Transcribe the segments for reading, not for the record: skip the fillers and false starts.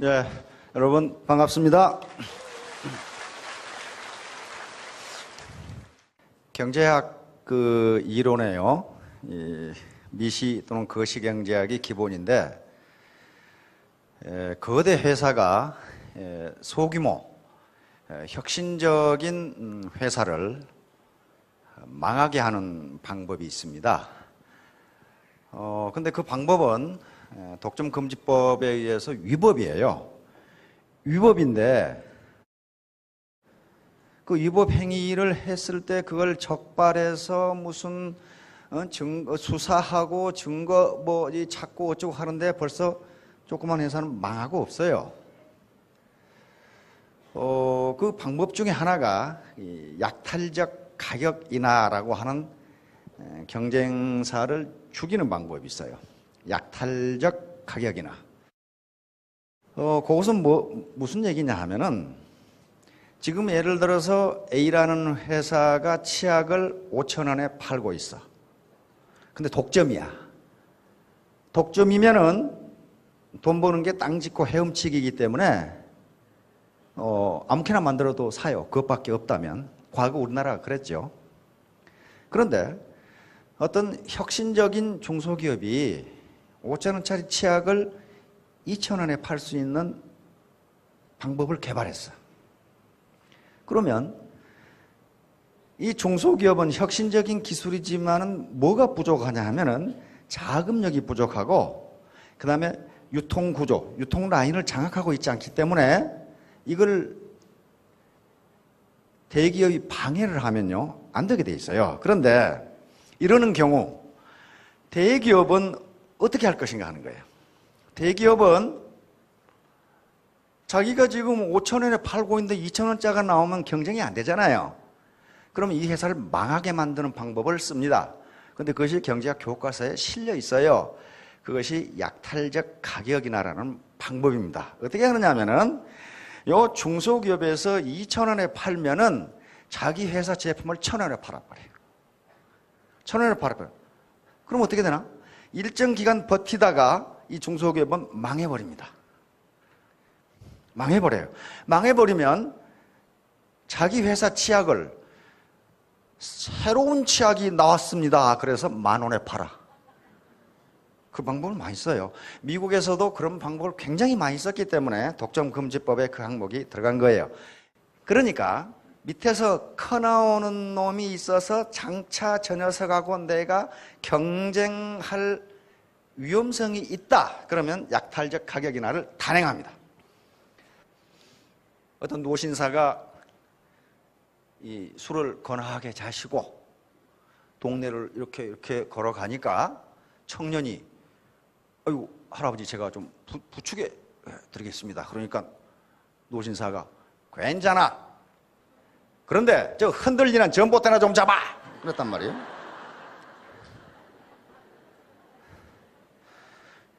네, 여러분 반갑습니다. 경제학 그 이론에요, 이 미시 또는 거시경제학이 기본인데, 거대 회사가 소규모 혁신적인 회사를 망하게 하는 방법이 있습니다. 근데 그 방법은 독점금지법에 의해서 위법이에요. 위법인데 그 위법 행위를 했을 때 그걸 적발해서 무슨 증거 수사하고 증거 찾고 어쩌고 하는데 벌써 조그만 회사는 망하고 없어요. 그 방법 중에 하나가 이 약탈적 가격 인하라고 하는 경쟁사를 죽이는 방법이 있어요. 약탈적 가격 인하. 그것은 무슨 얘기냐 하면은, 지금 예를 들어서 A라는 회사가 치약을 5,000원에 팔고 있어. 근데 독점이야. 독점이면은 돈 버는 게 땅 짓고 헤엄치기이기 때문에 아무렇게나 만들어도 사요. 그것밖에 없다면. 과거 우리나라가 그랬죠. 그런데 어떤 혁신적인 중소기업이 5,000원짜리 치약을 2,000원에 팔 수 있는 방법을 개발했어. 그러면 이 중소기업은 혁신적인 기술이지만은 뭐가 부족하냐 하면은 자금력이 부족하고, 그 다음에 유통구조, 유통 라인을 장악하고 있지 않기 때문에 이걸 대기업이 방해를 하면요, 안 되게 돼 있어요. 그런데 이러는 경우 대기업은 어떻게 할 것인가 하는 거예요. 대기업은 자기가 지금 5,000원에 팔고 있는데 2,000원짜리가 나오면 경쟁이 안 되잖아요. 그러면 이 회사를 망하게 만드는 방법을 씁니다. 그런데 그것이 경제학 교과서에 실려 있어요. 그것이 약탈적 가격 인하라는 방법입니다. 어떻게 하느냐 하면은, 요 중소기업에서 2,000원에 팔면은 자기 회사 제품을 1,000원에 팔아버려요. 1,000원에 팔아버려요. 그럼 어떻게 되나? 일정 기간 버티다가 이 중소기업은 망해버립니다. 망해버려요. 망해버리면 자기 회사 치약을, 새로운 치약이 나왔습니다, 그래서 10,000원에 팔아. 그 방법을 많이 써요. 미국에서도 그런 방법을 굉장히 많이 썼기 때문에 독점금지법에 그 항목이 들어간 거예요. 그러니까 밑에서 커나오는 놈이 있어서 장차 저 녀석하고 내가 경쟁할 위험성이 있다. 그러면 약탈적 가격 인하를 단행합니다. 어떤 노신사가 이 술을 거나하게 자시고 동네를 이렇게 걸어가니까 청년이, 아이고 할아버지 제가 좀 부축해 드리겠습니다. 그러니까 노신사가, 괜찮아. 그런데 저 흔들리는 전봇대나 좀 잡아. 그랬단 말이에요.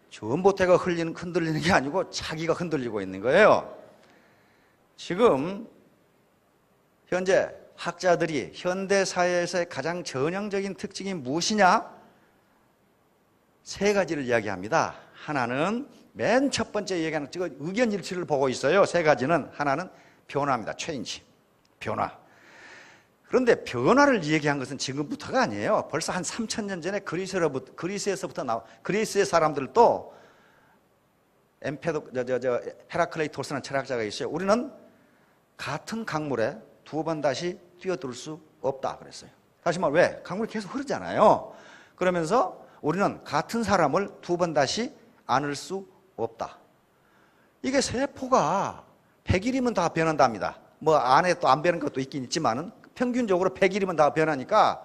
전봇대가 흔들리는 게 아니고 자기가 흔들리고 있는 거예요. 지금 현재 학자들이 현대사회에서의 가장 전형적인 특징이 무엇이냐? 3가지를 이야기합니다. 하나는 맨 첫 번째 얘기하는, 지금 의견 일치를 보고 있어요. 3가지는. 하나는 변화입니다. 체인지. 변화. 그런데 변화를 얘기한 것은 지금부터가 아니에요. 벌써 한 3,000년 전에 그리스에서부터 그리스의 사람들도 헤라클레이토스라는 철학자가 있어요. 우리는 같은 강물에 2번 다시 뛰어들 수 없다 그랬어요. 다시 말해, 왜? 강물이 계속 흐르잖아요. 그러면서 우리는 같은 사람을 2번 다시 안을 수 없다. 이게 세포가 100일이면 다 변한답니다. 안에 또 안 변한 것도 있긴 있지만은 평균적으로 100일이면 다 변하니까,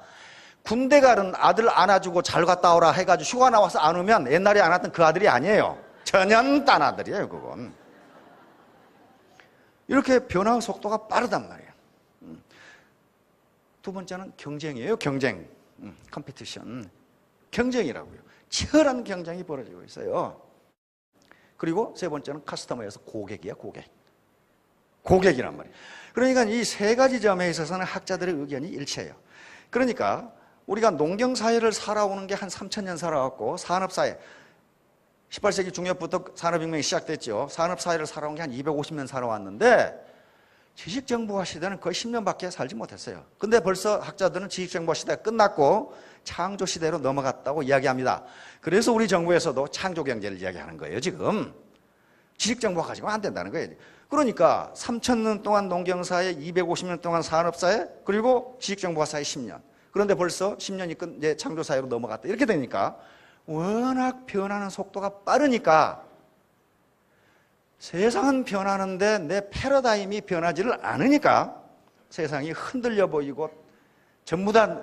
군대 가는 아들 안아주고 잘 갔다 오라 해가지고 휴가 나와서 안 오면 옛날에 안 왔던 그 아들이 아니에요. 전혀 딴 아들이에요, 그건. 이렇게 변화 속도가 빠르단 말이에요. 2번째는 경쟁이에요. 경쟁. 컴피티션. 경쟁이라고요. 치열한 경쟁이 벌어지고 있어요. 그리고 3번째는 커스터머에서 고객이야, 고객. 고객이란 말이에요. 그러니까 이 3가지 점에 있어서는 학자들의 의견이 일치해요. 그러니까 우리가 농경사회를 살아오는 게 한 3,000년 살아왔고, 산업사회, 18세기 중엽부터 산업혁명이 시작됐죠. 산업사회를 살아온 게 한 250년 살아왔는데 지식정보화 시대는 거의 10년밖에 살지 못했어요. 근데 벌써 학자들은 지식정보화 시대가 끝났고 창조시대로 넘어갔다고 이야기합니다. 그래서 우리 정부에서도 창조경제를 이야기하는 거예요, 지금. 지식정보화 가지고 안 된다는 거예요. 그러니까 3,000년 동안 농경사회, 250년 동안 산업사회, 그리고 지식정보화사회 10년. 그런데 벌써 10년이 이제 창조사회로 넘어갔다. 이렇게 되니까 워낙 변하는 속도가 빠르니까 세상은 변하는데 내 패러다임이 변하지를 않으니까 세상이 흔들려 보이고 전부 다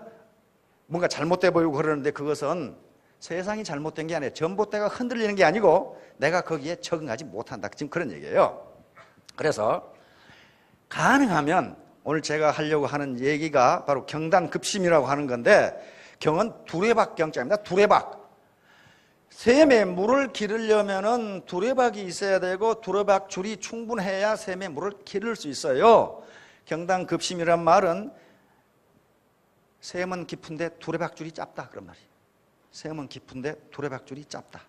뭔가 잘못돼 보이고 그러는데 그것은 세상이 잘못된 게 아니라 전봇대가 흔들리는 게 아니고 내가 거기에 적응하지 못한다. 지금 그런 얘기예요. 그래서 가능하면 오늘 제가 하려고 하는 얘기가 바로 경단급심이라고 하는 건데 경은 두레박 경자입니다. 두레박. 샘에 물을 기르려면은 두레박이 있어야 되고 두레박 줄이 충분해야 샘에 물을 기를 수 있어요. 경단급심이란 말은 샘은 깊은데 두레박 줄이 짧다 그런 말이에요. 샘은 깊은데 두레박 줄이 짧다.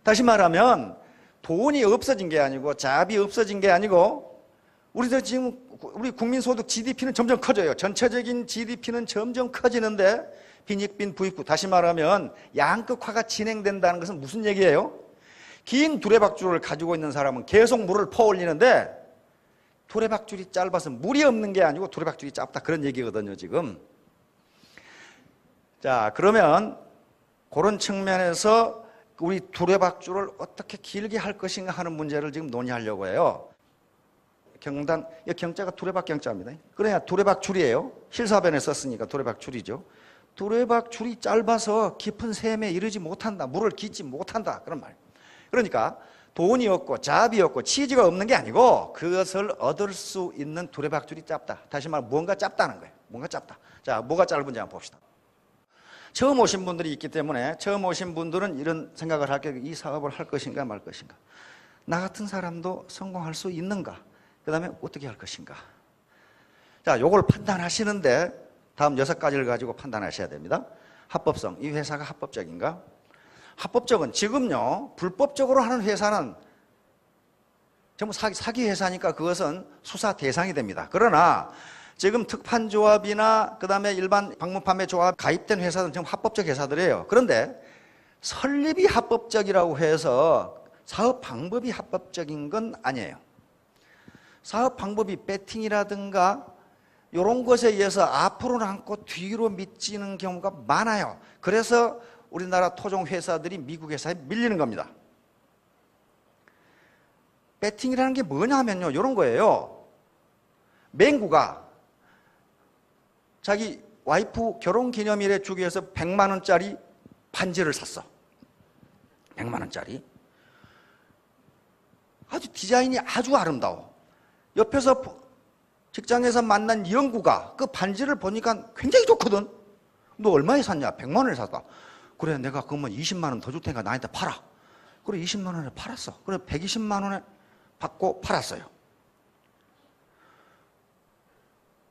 다시 말하면 돈이 없어진 게 아니고 자비 없어진 게 아니고 우리도 지금 우리 국민소득 GDP는 점점 커져요. 전체적인 GDP는 점점 커지는데 빈익빈 부익부, 다시 말하면 양극화가 진행된다는 것은 무슨 얘기예요? 긴 두레박줄을 가지고 있는 사람은 계속 물을 퍼올리는데 두레박줄이 짧아서 물이 없는 게 아니고 두레박줄이 짧다 그런 얘기거든요, 지금. 자, 그러면 그런 측면에서 우리 두레박줄을 어떻게 길게 할 것인가 하는 문제를 지금 논의하려고 해요. 경단, 이 경자가 두레박 경자입니다. 그러냐 두레박줄이에요. 실사변에 썼으니까 두레박줄이죠. 두레박줄이 짧아서 깊은 샘에 이르지 못한다. 물을 깃지 못한다. 그런 말. 그러니까 돈이 없고 자비 없고 치즈가 없는 게 아니고 그것을 얻을 수 있는 두레박줄이 짧다. 다시 말해 뭔가 짧다는 거예요. 뭔가 짧다. 자, 뭐가 짧은지 한번 봅시다. 처음 오신 분들이 있기 때문에 처음 오신 분들은 이런 생각을 할 거예요. 이 사업을 할 것인가 말 것인가. 나 같은 사람도 성공할 수 있는가. 그 다음에 어떻게 할 것인가. 자, 요걸 판단하시는데 다음 6가지를 가지고 판단하셔야 됩니다. 합법성, 이 회사가 합법적인가? 합법적은 지금요 불법적으로 하는 회사는 전부 사기 회사니까 그것은 수사 대상이 됩니다. 그러나 지금 특판조합이나 그 다음에 일반 방문판매조합 가입된 회사들은 전부 합법적 회사들이에요. 그런데 설립이 합법적이라고 해서 사업 방법이 합법적인 건 아니에요. 사업 방법이 배팅이라든가 이런 것에 의해서 앞으로는 않고 뒤로 미치는 경우가 많아요. 그래서 우리나라 토종 회사들이 미국 회사에 밀리는 겁니다. 배팅이라는 게 뭐냐면요, 이런 거예요. 맹구가 자기 와이프 결혼기념일에 주기 위해서 100만 원짜리 반지를 샀어. 100만 원짜리. 아주 디자인이 아주 아름다워. 옆에서 직장에서 만난 영구가 그 반지를 보니까 굉장히 좋거든. 너 얼마에 샀냐? 100만 원에 샀다. 그래, 내가 그러면 20만 원 더 줄 테니까 나한테 팔아. 그래, 20만 원에 팔았어. 그래, 120만 원에 받고 팔았어요.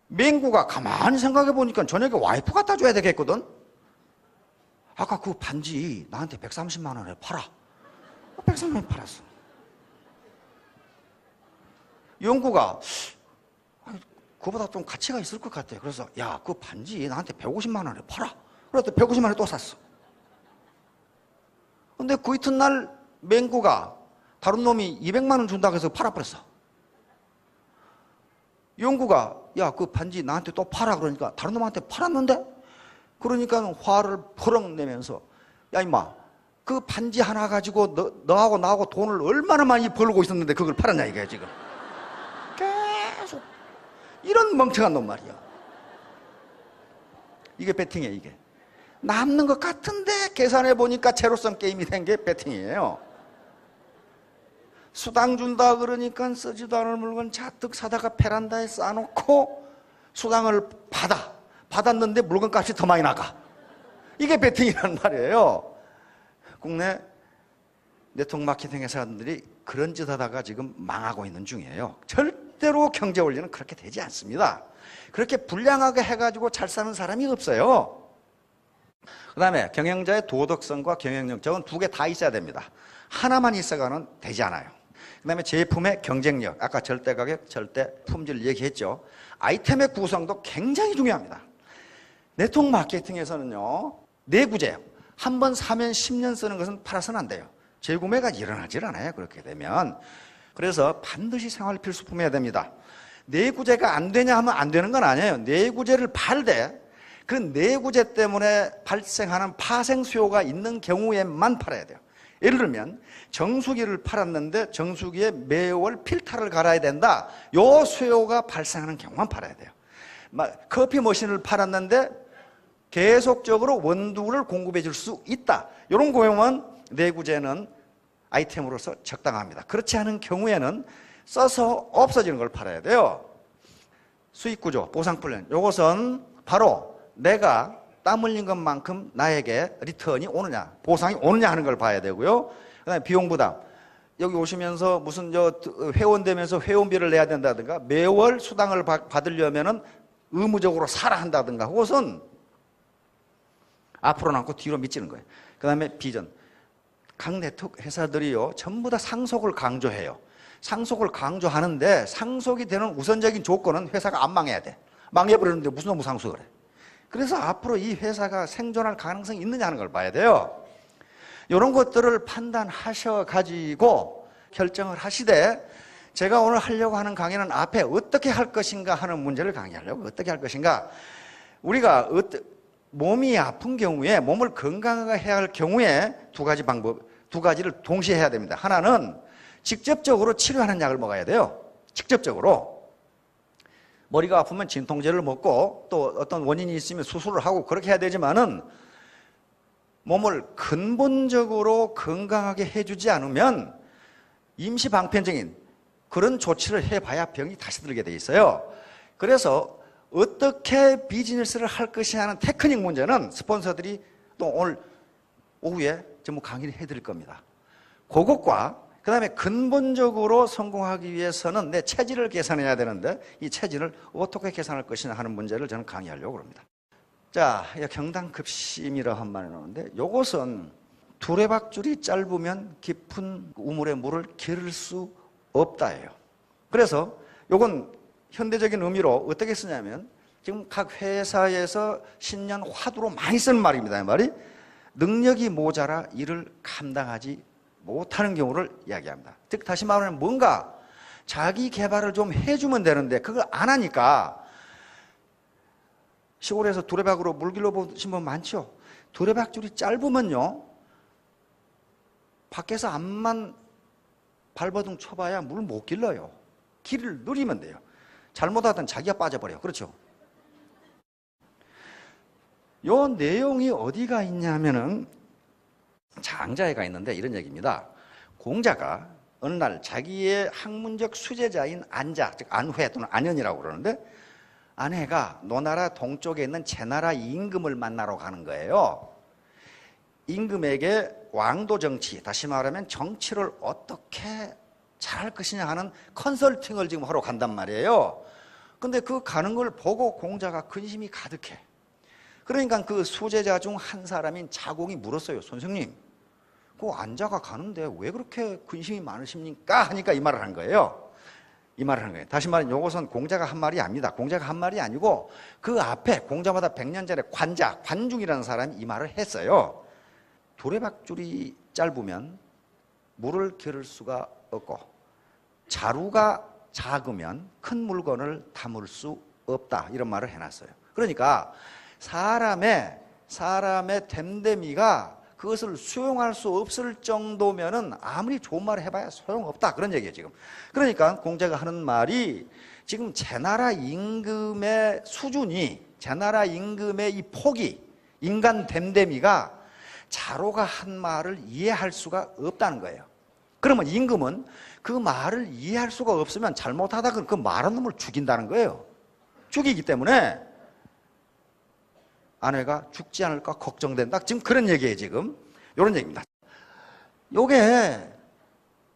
맹구가 가만히 생각해 보니까 저녁에 와이프 갖다 줘야 되겠거든. 아까 그 반지 나한테 130만 원에 팔아. 130만 원에 팔았어. 영구가 그거보다 좀 가치가 있을 것 같아. 그래서 야, 그 반지 나한테 150만 원에 팔아. 그래서 150만 원에 또 샀어. 근데 그 이튿날 맹구가 다른 놈이 200만 원 준다고 해서 팔아버렸어. 영구가 야, 그 반지 나한테 또 팔아. 그러니까 다른 놈한테 팔았는데? 그러니까 화를 퍼럭 내면서 야, 임마, 그 반지 하나 가지고 너하고 나하고 돈을 얼마나 많이 벌고 있었는데 그걸 팔았냐 이거야 지금. 계속 이런 멍청한 놈 말이야. 이게 배팅이에요. 이게 남는 것 같은데 계산해 보니까 제로섬 게임이 된 게 배팅이에요. 수당 준다 그러니까 쓰지도 않을 물건 잔뜩 사다가 베란다에 쌓아놓고 수당을 받았는데 물건값이 더 많이 나가. 이게 배팅이란 말이에요. 국내 네트워크 마케팅 회사들이 그런 짓 하다가 지금 망하고 있는 중이에요. 절대로 경제 원리는 그렇게 되지 않습니다. 그렇게 불량하게 해가지고 잘 사는 사람이 없어요. 그 다음에 경영자의 도덕성과 경영력, 저건 두 개 다 있어야 됩니다. 하나만 있어가는 되지 않아요. 그 다음에 제품의 경쟁력, 아까 절대 가격, 절대 품질 얘기했죠. 아이템의 구성도 굉장히 중요합니다. 네트워크 마케팅에서는요, 내구재, 한 번 사면 10년 쓰는 것은 팔아서는 안 돼요. 재구매가 일어나질 않아요, 그렇게 되면. 그래서 반드시 생활 필수품이어야 됩니다. 내구재가 안 되냐 하면 안 되는 건 아니에요. 내구재를 팔되 그 내구재 때문에 발생하는 파생 수요가 있는 경우에만 팔아야 돼요. 예를 들면 정수기를 팔았는데 정수기에 매월 필터를 갈아야 된다. 요 수요가 발생하는 경우만 팔아야 돼요. 커피 머신을 팔았는데 계속적으로 원두를 공급해 줄 수 있다. 이런 경우만 내구재는 아이템으로서 적당합니다. 그렇지 않은 경우에는 써서 없어지는 걸 팔아야 돼요. 수익구조, 보상플랜, 이것은 바로 내가 땀 흘린 것만큼 나에게 리턴이 오느냐, 보상이 오느냐 하는 걸 봐야 되고요. 그 다음에 비용 부담. 여기 오시면서 무슨 회원 되면서 회원비를 내야 된다든가 매월 수당을 받으려면은 의무적으로 사라 한다든가 그것은 앞으로 남고 뒤로 미치는 거예요. 그 다음에 비전. 각 네트워크 회사들이요, 전부 다 상속을 강조해요. 상속을 강조하는데 상속이 되는 우선적인 조건은 회사가 안 망해야 돼. 망해버리는데 무슨 놈의 상속을 해. 그래서 앞으로 이 회사가 생존할 가능성이 있느냐 하는 걸 봐야 돼요. 이런 것들을 판단하셔가지고 결정을 하시되, 제가 오늘 하려고 하는 강의는 앞에 어떻게 할 것인가 하는 문제를 강의하려고. 어떻게 할 것인가. 우리가 몸이 아픈 경우에, 몸을 건강하게 해야 할 경우에 두 가지를 동시에 해야 됩니다. 하나는 직접적으로 치료하는 약을 먹어야 돼요. 직접적으로. 머리가 아프면 진통제를 먹고 또 어떤 원인이 있으면 수술을 하고 그렇게 해야 되지만은 몸을 근본적으로 건강하게 해주지 않으면 임시방편적인 그런 조치를 해봐야 병이 다시 들게 돼 있어요. 그래서 어떻게 비즈니스를 할 것이냐 하는 테크닉 문제는 스폰서들이 또 오늘 오후에 전부 강의를 해드릴 겁니다. 그것과 그 다음에 근본적으로 성공하기 위해서는 내 체질을 개선해야 되는데 이 체질을 어떻게 개선할 것이냐 하는 문제를 저는 강의하려고 합니다. 자, 경당급심이라 한 말이 나오는데 이것은 두레박줄이 짧으면 깊은 우물에 물을 기를 수 없다예요. 그래서 이건 현대적인 의미로 어떻게 쓰냐면 지금 각 회사에서 신년 화두로 많이 쓰는 말입니다. 이 말이 능력이 모자라 일을 감당하지 못하는 경우를 이야기합니다. 즉 다시 말하면 뭔가 자기 개발을 좀 해주면 되는데 그걸 안 하니까 시골에서 두레박으로 물 길러보신 분 많죠? 두레박줄이 짧으면요 밖에서 암만 발버둥 쳐봐야 물 못 길러요. 길을 누리면 돼요. 잘못하든 자기가 빠져버려요. 그렇죠? 요 내용이 어디가 있냐면은 장자에가 있는데 이런 얘기입니다. 공자가 어느 날 자기의 학문적 수제자인 안자, 즉 안회 또는 안현이라고 그러는데 안회가 노나라 동쪽에 있는 제나라 임금을 만나러 가는 거예요. 임금에게 왕도 정치, 다시 말하면 정치를 어떻게 잘할 것이냐 하는 컨설팅을 지금 하러 간단 말이에요. 근데 그 가는 걸 보고 공자가 근심이 가득해. 그러니까 그 수제자 중 한 사람인 자공이 물었어요. 선생님, 그 안자가 가는데 왜 그렇게 근심이 많으십니까? 하니까 이 말을 한 거예요. 이 말을 한 거예요. 다시 말하면 이것은 공자가 한 말이 아닙니다. 공자가 한 말이 아니고 그 앞에 공자보다 100년 전에 관중이라는 사람이 이 말을 했어요. 두레박줄이 짧으면 물을 기를 수가 없고 자루가 작으면 큰 물건을 담을 수 없다. 이런 말을 해놨어요. 그러니까 사람의 됨됨이가 그것을 수용할 수 없을 정도면은 아무리 좋은 말을 해봐야 소용없다. 그런 얘기예요, 지금. 그러니까 공자가 하는 말이 지금 제나라 임금의 수준이, 제나라 임금의 이 폭이, 인간 됨됨이가 자로가 한 말을 이해할 수가 없다는 거예요. 그러면 임금은 그 말을 이해할 수가 없으면 잘못하다가 그 말한 놈을 죽인다는 거예요. 죽이기 때문에 아내가 죽지 않을까 걱정된다. 지금 그런 얘기예요, 지금. 이런 얘기입니다. 요게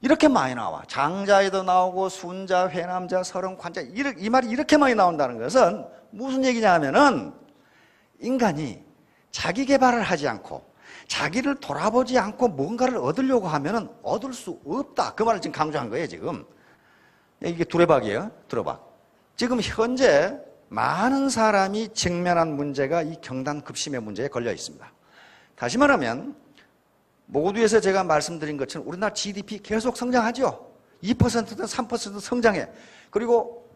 이렇게 많이 나와. 장자에도 나오고 순자, 회남자, 설원, 관자 이 말이 이렇게 많이 나온다는 것은 무슨 얘기냐 하면은 인간이 자기 개발을 하지 않고 자기를 돌아보지 않고 뭔가를 얻으려고 하면은 얻을 수 없다. 그 말을 지금 강조한 거예요, 지금. 이게 두레박이에요, 두레박. 지금 현재 많은 사람이 직면한 문제가 이 경단급심의 문제에 걸려 있습니다. 다시 말하면 모두에서 제가 말씀드린 것처럼 우리나라 GDP 계속 성장하죠. 2%든 3% 성장해. 그리고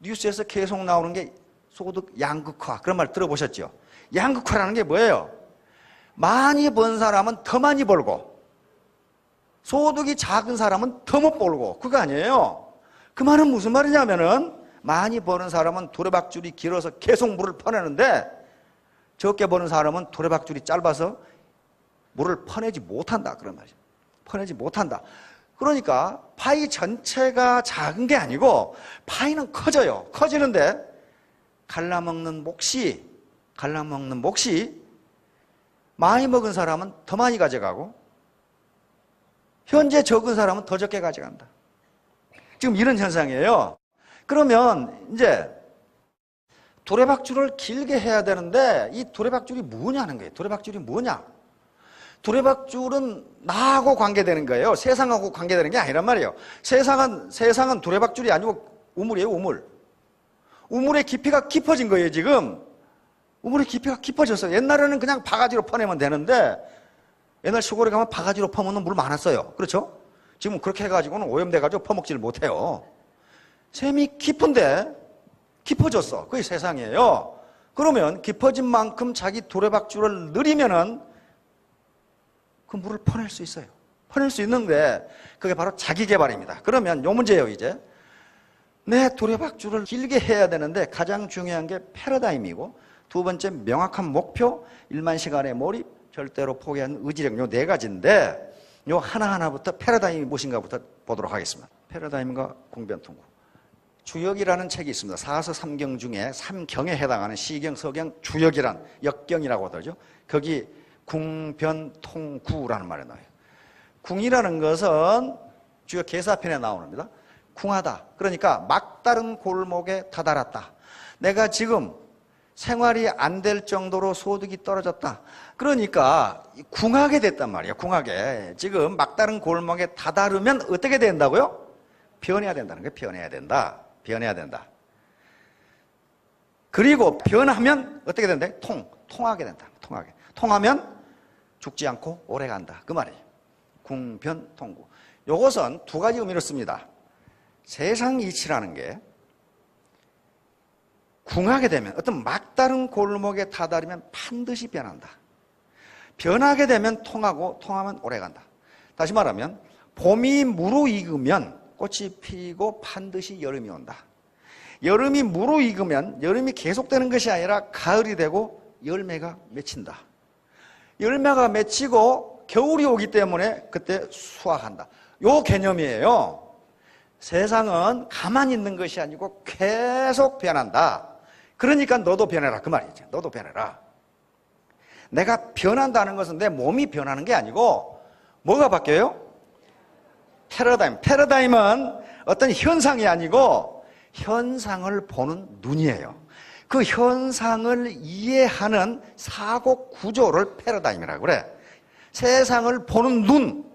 뉴스에서 계속 나오는 게 소득 양극화, 그런 말 들어보셨죠? 양극화라는 게 뭐예요? 많이 번 사람은 더 많이 벌고 소득이 작은 사람은 더 못 벌고, 그거 아니에요. 그 말은 무슨 말이냐면은 많이 버는 사람은 두레박줄이 길어서 계속 물을 퍼내는데 적게 버는 사람은 두레박줄이 짧아서 물을 퍼내지 못한다, 그런 말이죠. 퍼내지 못한다. 그러니까 파이 전체가 작은 게 아니고 파이는 커져요. 커지는데 갈라먹는 몫이 많이 먹은 사람은 더 많이 가져가고 현재 적은 사람은 더 적게 가져간다. 지금 이런 현상이에요. 그러면 이제 두레박줄을 길게 해야 되는데 이 두레박줄이 뭐냐는 거예요. 두레박줄이 뭐냐? 두레박줄은 나하고 관계되는 거예요. 세상하고 관계되는 게 아니란 말이에요. 세상은 두레박줄이 아니고 우물이에요, 우물. 우물의 깊이가 깊어진 거예요, 지금. 우물의 깊이가 깊어졌어요. 옛날에는 그냥 바가지로 퍼내면 되는데 옛날 시골에 가면 바가지로 퍼먹는 물 많았어요. 그렇죠? 지금 그렇게 해가지고는 오염돼가지고 퍼먹지를 못해요. 샘이 깊은데 깊어졌어. 그게 세상이에요. 그러면 깊어진 만큼 자기 두레박줄을 늘리면은 그 물을 퍼낼 수 있어요. 퍼낼 수 있는데 그게 바로 자기 개발입니다. 그러면 요 문제예요, 이제. 내 두레박줄을 길게 해야 되는데 가장 중요한 게 패러다임이고 두 번째 명확한 목표, 1만 시간의 몰입, 절대로 포기하는 의지력, 요 네 가지인데 요 하나하나부터 패러다임이 무엇인가부터 보도록 하겠습니다. 패러다임과 공변통구. 주역이라는 책이 있습니다. 사서 삼경 중에 삼경에 해당하는 시경, 서경, 주역이란 역경이라고 하더죠. 거기 궁변통구라는 말이 나와요. 궁이라는 것은 주역 계사편에 나오는겁니다. 궁하다. 그러니까 막다른 골목에 다다랐다. 내가 지금 생활이 안 될 정도로 소득이 떨어졌다. 그러니까 궁하게 됐단 말이에요. 궁하게. 지금 막다른 골목에 다다르면 어떻게 된다고요? 변해야 된다는 거예요. 변해야 된다. 변해야 된다. 그리고 변하면 어떻게 된다? 통하게 된다. 통하게. 통하면 죽지 않고 오래 간다. 그 말이에요. 궁변통구. 요것은 두 가지 의미를 씁니다. 세상 이치라는 게 궁하게 되면 어떤 막다른 골목에 다다르면 반드시 변한다. 변하게 되면 통하고 통하면 오래 간다. 다시 말하면 봄이 무르익으면 꽃이 피고 반드시 여름이 온다. 여름이 무르익으면 여름이 계속되는 것이 아니라 가을이 되고 열매가 맺힌다. 열매가 맺히고 겨울이 오기 때문에 그때 수확한다. 요 개념이에요. 세상은 가만히 있는 것이 아니고 계속 변한다. 그러니까 너도 변해라, 그 말이죠. 너도 변해라. 내가 변한다는 것은 내 몸이 변하는 게 아니고 뭐가 바뀌어요? 패러다임은 어떤 현상이 아니고 현상을 보는 눈이에요. 그 현상을 이해하는 사고 구조를 패러다임이라고 그래. 세상을 보는 눈,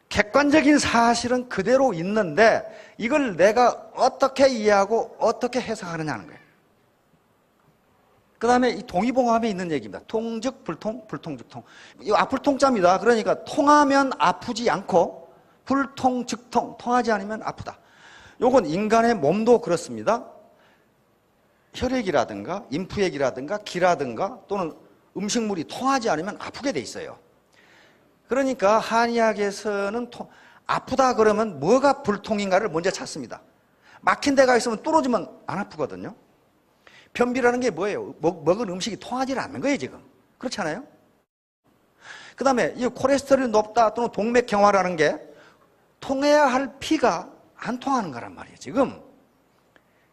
객관적인 사실은 그대로 있는데 이걸 내가 어떻게 이해하고 어떻게 해석하느냐는 거예요. 그 다음에 이 동의보감에 있는 얘기입니다. 통즉 불통, 불통즉 통. 이 아플통자입니다. 그러니까 통하면 아프지 않고 불통즉 통, 통하지 않으면 아프다. 요건 인간의 몸도 그렇습니다. 혈액이라든가 임프액이라든가 기라든가 또는 음식물이 통하지 않으면 아프게 돼 있어요. 그러니까 한의학에서는 아프다 그러면 뭐가 불통인가를 먼저 찾습니다. 막힌 데가 있으면 뚫어지면 안 아프거든요. 변비라는 게 뭐예요? 먹은 음식이 통하지 않는 거예요, 지금. 그렇잖아요? 그 다음에 이 콜레스테롤이 높다 또는 동맥경화라는 게 통해야 할 피가 안 통하는 거란 말이에요, 지금.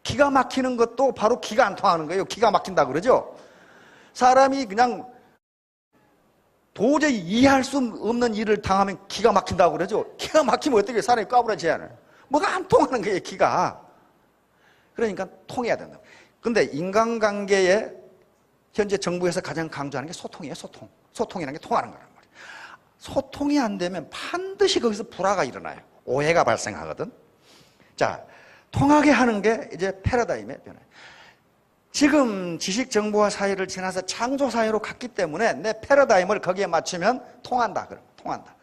기가 막히는 것도 바로 기가 안 통하는 거예요. 기가 막힌다 그러죠? 사람이 그냥 도저히 이해할 수 없는 일을 당하면 기가 막힌다고 그러죠? 기가 막히면 어떻게 사람이 까불어져야 하나요? 뭐가 안 통하는 거예요, 기가. 그러니까 통해야 된다. 근데 인간관계에 현재 정부에서 가장 강조하는 게 소통이에요. 소통. 소통이라는 게 통하는 거란 말이에요. 소통이 안 되면 반드시 거기서 불화가 일어나요. 오해가 발생하거든. 자, 통하게 하는 게 이제 패러다임의 변화예요. 지금 지식정보화 사회를 지나서 창조사회로 갔기 때문에 내 패러다임을 거기에 맞추면 통한다. 그럼 통한다.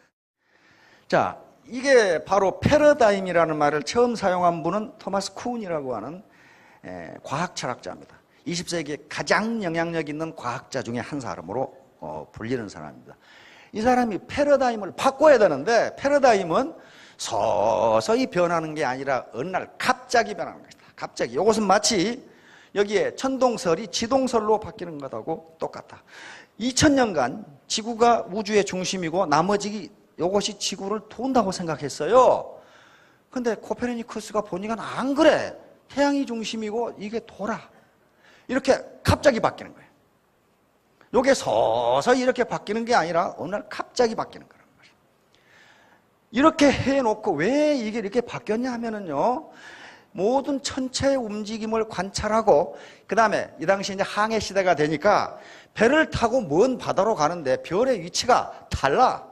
자, 이게 바로 패러다임이라는 말을 처음 사용한 분은 토마스 쿤이라고 하는 과학 철학자입니다. 20세기에 가장 영향력 있는 과학자 중에 한 사람으로 불리는 사람입니다. 이 사람이 패러다임을 바꿔야 되는데 패러다임은 서서히 변하는 게 아니라 어느 날 갑자기 변하는 것이다. 갑자기. 이것은 마치 여기에 천동설이 지동설로 바뀌는 것하고 똑같다. 2000년간 지구가 우주의 중심이고 나머지 이것이 지구를 돈다고 생각했어요. 근데 코페르니쿠스가 보니까 안 그래. 태양이 중심이고 이게 돌아. 이렇게 갑자기 바뀌는 거예요. 이게 서서히 이렇게 바뀌는 게 아니라 어느 날 갑자기 바뀌는 거란 말이에요. 이렇게 해놓고 왜 이게 이렇게 바뀌었냐 하면은요, 모든 천체의 움직임을 관찰하고, 그 다음에 이 당시 이제 항해 시대가 되니까 배를 타고 먼 바다로 가는데 별의 위치가 달라.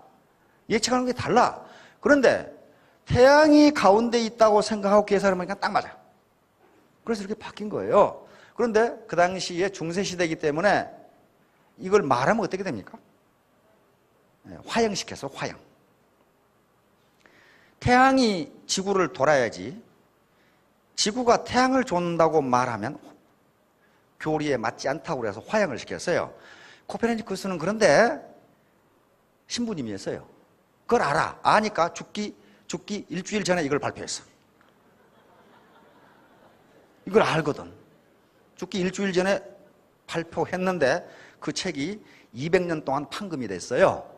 예측하는 게 달라. 그런데 태양이 가운데 있다고 생각하고 계산하니까 딱 맞아. 그래서 이렇게 바뀐 거예요. 그런데 그 당시에 중세시대이기 때문에 이걸 말하면 어떻게 됩니까? 화형시켰어, 화형. 태양이 지구를 돌아야지 지구가 태양을 좇는다고 말하면 교리에 맞지 않다고 그래서 화형을 시켰어요. 코페르니쿠스는 그런데 신부님이었어요. 그걸 알아. 아니까 죽기 일주일 전에 이걸 발표했어. 이걸 알거든. 죽기 일주일 전에 발표했는데 그 책이 200년 동안 판금이 됐어요.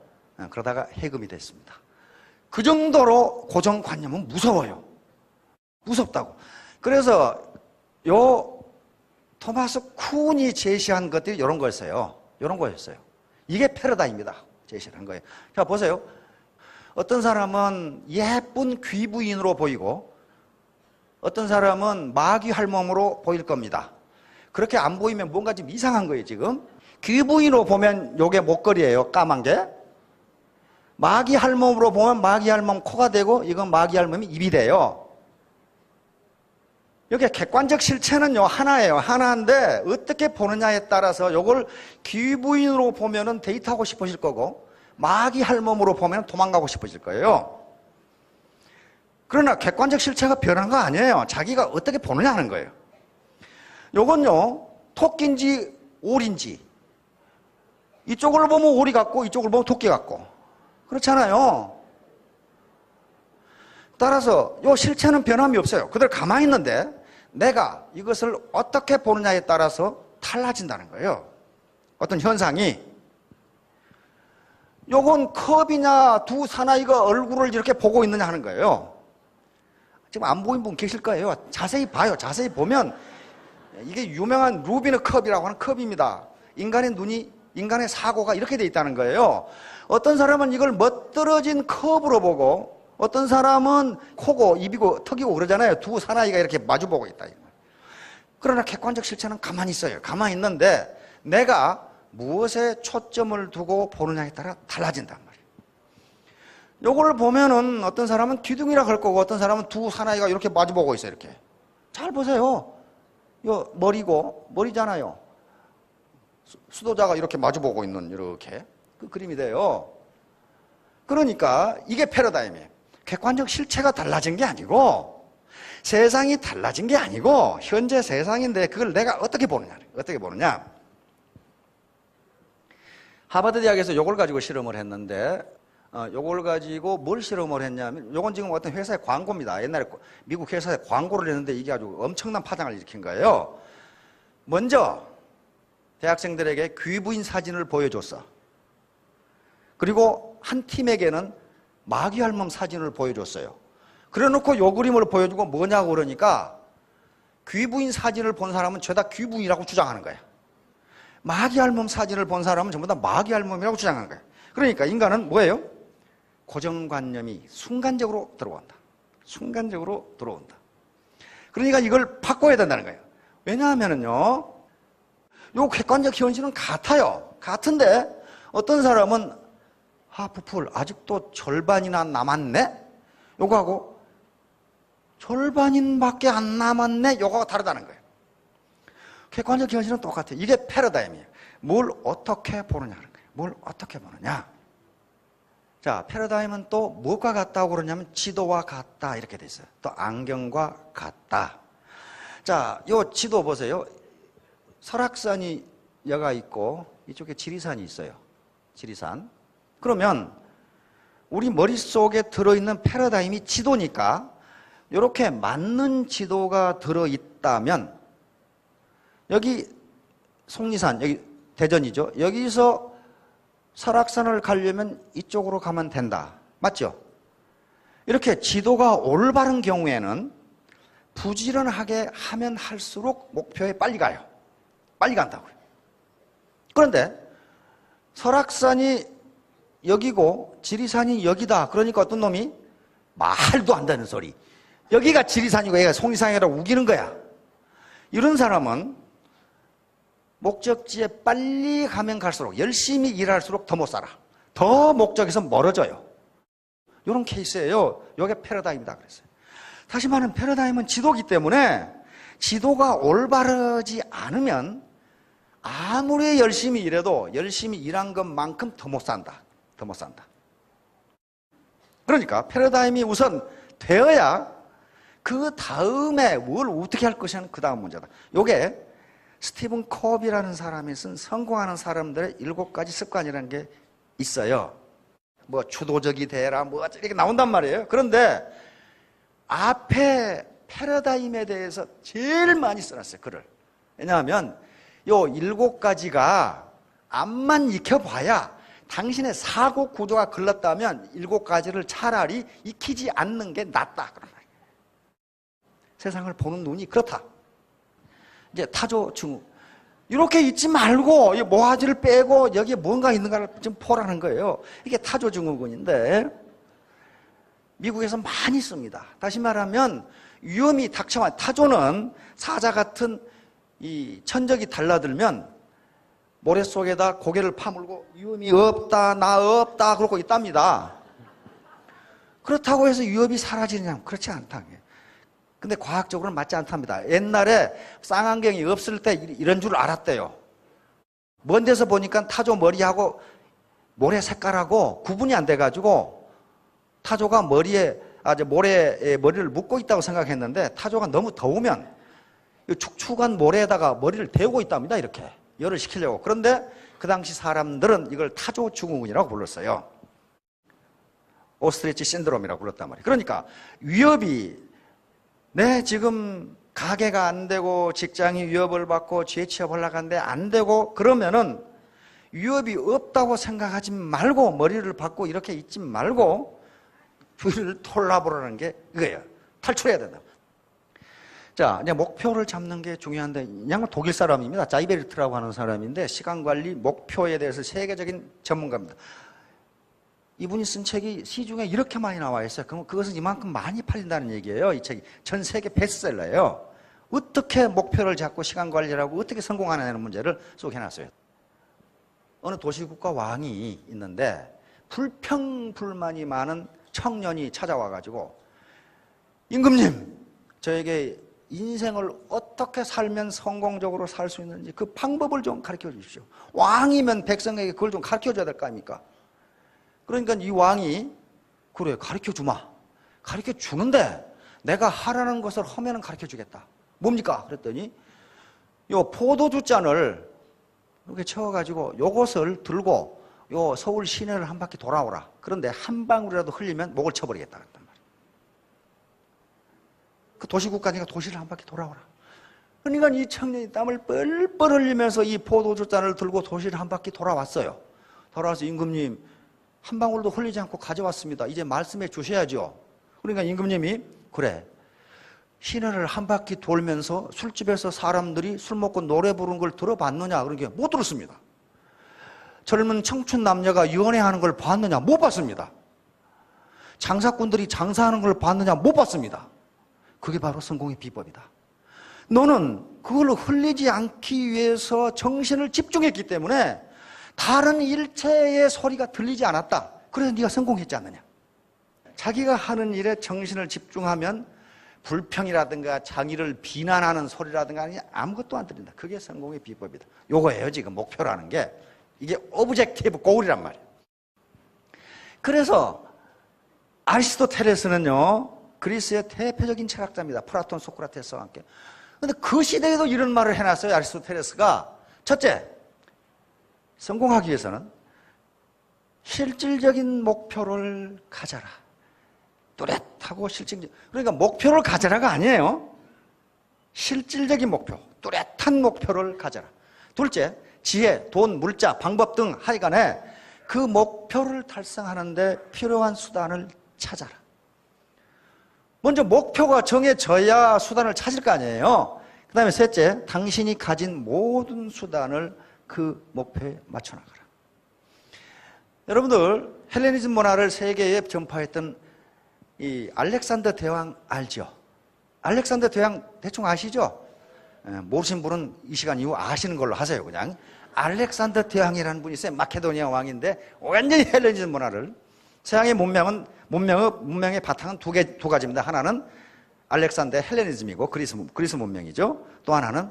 그러다가 해금이 됐습니다. 그 정도로 고정관념은 무서워요. 무섭다고. 그래서 요 토마스 쿤이 제시한 것들이 이런 거였어요. 이런 거였어요. 이게 패러다임이다. 제시한 거예요. 자, 보세요. 어떤 사람은 예쁜 귀부인으로 보이고 어떤 사람은 마귀 할멈으로 보일 겁니다. 그렇게 안 보이면 뭔가 좀 이상한 거예요, 지금. 귀부인으로 보면 요게 목걸이에요, 까만 게. 마귀 할멈으로 보면 마귀 할멈 코가 되고 이건 마귀 할멈이 입이 돼요. 여기 객관적 실체는요, 하나예요. 하나인데 어떻게 보느냐에 따라서 요걸 귀부인으로 보면은 데이트하고 싶으실 거고 마귀 할멈으로 보면 도망가고 싶으실 거예요. 그러나 객관적 실체가 변한 거 아니에요. 자기가 어떻게 보느냐 하는 거예요. 요건요, 토끼인지 오리인지 이쪽을 보면 오리 같고 이쪽을 보면 토끼 같고 그렇잖아요. 따라서 요 실체는 변함이 없어요. 그대로 가만히 있는데 내가 이것을 어떻게 보느냐에 따라서 달라진다는 거예요. 어떤 현상이. 요건 컵이냐 두 사나이가 얼굴을 이렇게 보고 있느냐 하는 거예요. 지금 안 보인 분 계실 거예요. 자세히 봐요. 자세히 보면 이게 유명한 루비너 컵이라고 하는 컵입니다. 인간의 눈이, 인간의 사고가 이렇게 돼 있다는 거예요. 어떤 사람은 이걸 멋들어진 컵으로 보고 어떤 사람은 코고 입이고 턱이고 그러잖아요. 두 사나이가 이렇게 마주보고 있다. 그러나 객관적 실체는 가만히 있어요. 가만히 있는데 내가 무엇에 초점을 두고 보느냐에 따라 달라진단 말이에요. 요거를 보면은 어떤 사람은 기둥이라 할 거고 어떤 사람은 두 사나이가 이렇게 마주보고 있어요. 이렇게. 잘 보세요. 요 머리잖아요. 수도자가 이렇게 마주보고 있는 이렇게 그 그림이 돼요. 그러니까 이게 패러다임이에요. 객관적 실체가 달라진 게 아니고 세상이 달라진 게 아니고 현재 세상인데 그걸 내가 어떻게 보느냐. 하버드 대학에서 이걸 가지고 실험을 했는데 이걸 가지고 뭘 실험을 했냐면 이건 지금 어떤 회사의 광고입니다. 옛날에 미국 회사에 광고를 했는데 이게 아주 엄청난 파장을 일으킨 거예요. 먼저 대학생들에게 귀부인 사진을 보여줬어. 그리고 한 팀에게는 마귀 할멈 사진을 보여줬어요. 그래 놓고 요 그림을 보여주고 뭐냐고 그러니까 귀부인 사진을 본 사람은 죄다 귀부인이라고 주장하는 거야. 마귀 할멈 사진을 본 사람은 전부 다 마귀 할멈이라고 주장하는 거야. 그러니까 인간은 뭐예요? 고정관념이 순간적으로 들어온다. 순간적으로 들어온다. 그러니까 이걸 바꿔야 된다는 거예요. 왜냐하면요, 요 객관적 현실은 같아요. 같은데 어떤 사람은 하프풀 아직도 절반이나 남았네? 요거하고 절반인밖에 안 남았네? 요거가 다르다는 거예요. 객관적 현실은 똑같아요. 이게 패러다임이에요. 뭘 어떻게 보느냐는 거예요. 뭘 어떻게 보느냐. 자, 패러다임은 또 무엇과 같다고 그러냐면 지도와 같다 이렇게 돼 있어요. 또 안경과 같다. 자, 요 지도 보세요. 설악산이 여가 있고 이쪽에 지리산이 있어요. 지리산. 그러면 우리 머릿속에 들어있는 패러다임이 지도니까 이렇게 맞는 지도가 들어있다면 여기 속리산, 여기 대전이죠. 여기서 설악산을 가려면 이쪽으로 가면 된다. 맞죠? 이렇게 지도가 올바른 경우에는 부지런하게 하면 할수록 목표에 빨리 가요. 빨리 간다고요. 그런데 설악산이 여기고 지리산이 여기다. 그러니까 어떤 놈이 말도 안 되는 소리. 여기가 지리산이고 여기가 속리산이라고 우기는 거야. 이런 사람은 목적지에 빨리 가면 갈수록 열심히 일할수록 더 못 살아. 더 목적에서 멀어져요. 이런 케이스예요. 이게 패러다임이다 그랬어요. 다시 말하면 패러다임은 지도기 때문에 지도가 올바르지 않으면 아무리 열심히 일해도 열심히 일한 것만큼 더 못 산다. 더 못 산다. 그러니까 패러다임이 우선 되어야 그 다음에 뭘 어떻게 할 것이냐는 그 다음 문제다. 이게 스티븐 컵이라는 사람이 쓴 성공하는 사람들의 7가지 습관이라는 게 있어요. 뭐 주도적이 되라 뭐 이렇게 나온단 말이에요. 그런데 앞에 패러다임에 대해서 제일 많이 써놨어요. 글을. 왜냐하면 요 7가지가 앞만 익혀봐야 당신의 사고 구조가 걸렸다면 7가지를 차라리 익히지 않는 게 낫다. 그런 말이에요. 세상을 보는 눈이 그렇다. 이제 타조 증후. 이렇게 있지 말고 모아지를 빼고 여기에 뭔가 있는가를 좀 보라는 거예요. 이게 타조 증후군인데 미국에서 많이 씁니다. 다시 말하면 위험이 닥쳐와 타조는 사자 같은 이 천적이 달라들면 모래 속에다 고개를 파물고 위험이 없다, 나 없다 그러고 있답니다. 그렇다고 해서 위험이 사라지느냐? 그렇지 않다. 근데 과학적으로는 맞지 않답니다. 옛날에 쌍안경이 없을 때 이런 줄 알았대요. 먼 데서 보니까 타조 머리하고 모래 색깔하고 구분이 안 돼가지고 타조가 모래에 머리를 묶고 있다고 생각했는데 타조가 너무 더우면 축축한 모래에다가 머리를 데우고 있답니다. 이렇게 열을 식히려고. 그런데 그 당시 사람들은 이걸 타조 증후군이라고 불렀어요. 오스트리치 신드롬이라고 불렀단 말이에요. 그러니까 위협이 지금 가게가 안 되고 직장이 위협을 받고 재취업하려고 하는데 안 되고 그러면은 위협이 없다고 생각하지 말고 머리를 받고 이렇게 있지 말고 주위를 돌아보라는 게 이거예요. 탈출해야 된다. 자, 이제 목표를 잡는 게 중요한데 이 양은 독일 사람입니다. 자이베르트라고 하는 사람인데 시간관리 목표에 대해서 세계적인 전문가입니다. 이분이 쓴 책이 시중에 이렇게 많이 나와 있어요. 그럼 그것은 이만큼 많이 팔린다는 얘기예요. 이 책이 전 세계 베스트셀러예요. 어떻게 목표를 잡고 시간 관리를 하고 어떻게 성공하느냐는 문제를 소개해놨어요. 어느 도시국가 왕이 있는데 불평불만이 많은 청년이 찾아와가지고 임금님, 저에게 인생을 어떻게 살면 성공적으로 살 수 있는지 그 방법을 좀 가르쳐 주십시오. 왕이면 백성에게 그걸 좀 가르쳐 줘야 될 거 아닙니까? 그러니까 이 왕이 그래 가르쳐 주마. 가르쳐 주는데 내가 하라는 것을 하면은 가르쳐 주겠다. 뭡니까? 그랬더니 요 포도주 잔을 이렇게 채워가지고 요것을 들고 요 서울 시내를 한 바퀴 돌아오라. 그런데 한 방울이라도 흘리면 목을 쳐버리겠다. 그랬단 말이에요. 그 도시국가니까 도시를 한 바퀴 돌아오라. 그러니까 이 청년이 땀을 뻘뻘 흘리면서 이 포도주 잔을 들고 도시를 한 바퀴 돌아왔어요. 돌아와서 임금님 한 방울도 흘리지 않고 가져왔습니다. 이제 말씀해 주셔야죠. 그러니까 임금님이 그래 시내를 한 바퀴 돌면서 술집에서 사람들이 술 먹고 노래 부르는 걸 들어봤느냐? 그러니까 못 들었습니다. 젊은 청춘 남녀가 연애하는 걸 봤느냐? 못 봤습니다. 장사꾼들이 장사하는 걸 봤느냐? 못 봤습니다. 그게 바로 성공의 비법이다. 너는 그걸로 흘리지 않기 위해서 정신을 집중했기 때문에 다른 일체의 소리가 들리지 않았다. 그래서 네가 성공했지 않느냐. 자기가 하는 일에 정신을 집중하면 불평이라든가 자기를 비난하는 소리라든가 아무것도 안 들린다. 그게 성공의 비법이다. 요거예요, 지금 목표라는 게. 이게 오브젝티브 고울이란 말이에요. 그래서 아리스토텔레스는요, 그리스의 대표적인 철학자입니다. 플라톤, 소크라테스와 함께. 근데 그 시대에도 이런 말을 해놨어요, 아리스토텔레스가. 첫째, 성공하기 위해서는 실질적인 목표를 가져라. 뚜렷하고 실질적. 그러니까 목표를 가져라가 아니에요. 실질적인 목표, 뚜렷한 목표를 가져라. 둘째, 지혜, 돈, 물자, 방법 등 하여간에 그 목표를 달성하는데 필요한 수단을 찾아라. 먼저 목표가 정해져야 수단을 찾을 거 아니에요. 그 다음에 셋째, 당신이 가진 모든 수단을 그 목표에 맞춰나가라. 여러분들, 헬레니즘 문화를 세계에 전파했던 이 알렉산더 대왕 알죠? 알렉산더 대왕 대충 아시죠? 모르신 분은 이 시간 이후 아시는 걸로 하세요, 그냥. 알렉산더 대왕이라는 분이 있어요. 마케도니아 왕인데 완전히 헬레니즘 문화를. 서양의 문명의 바탕은 두 가지입니다. 하나는 알렉산더의 헬레니즘이고 그리스 문명이죠. 또 하나는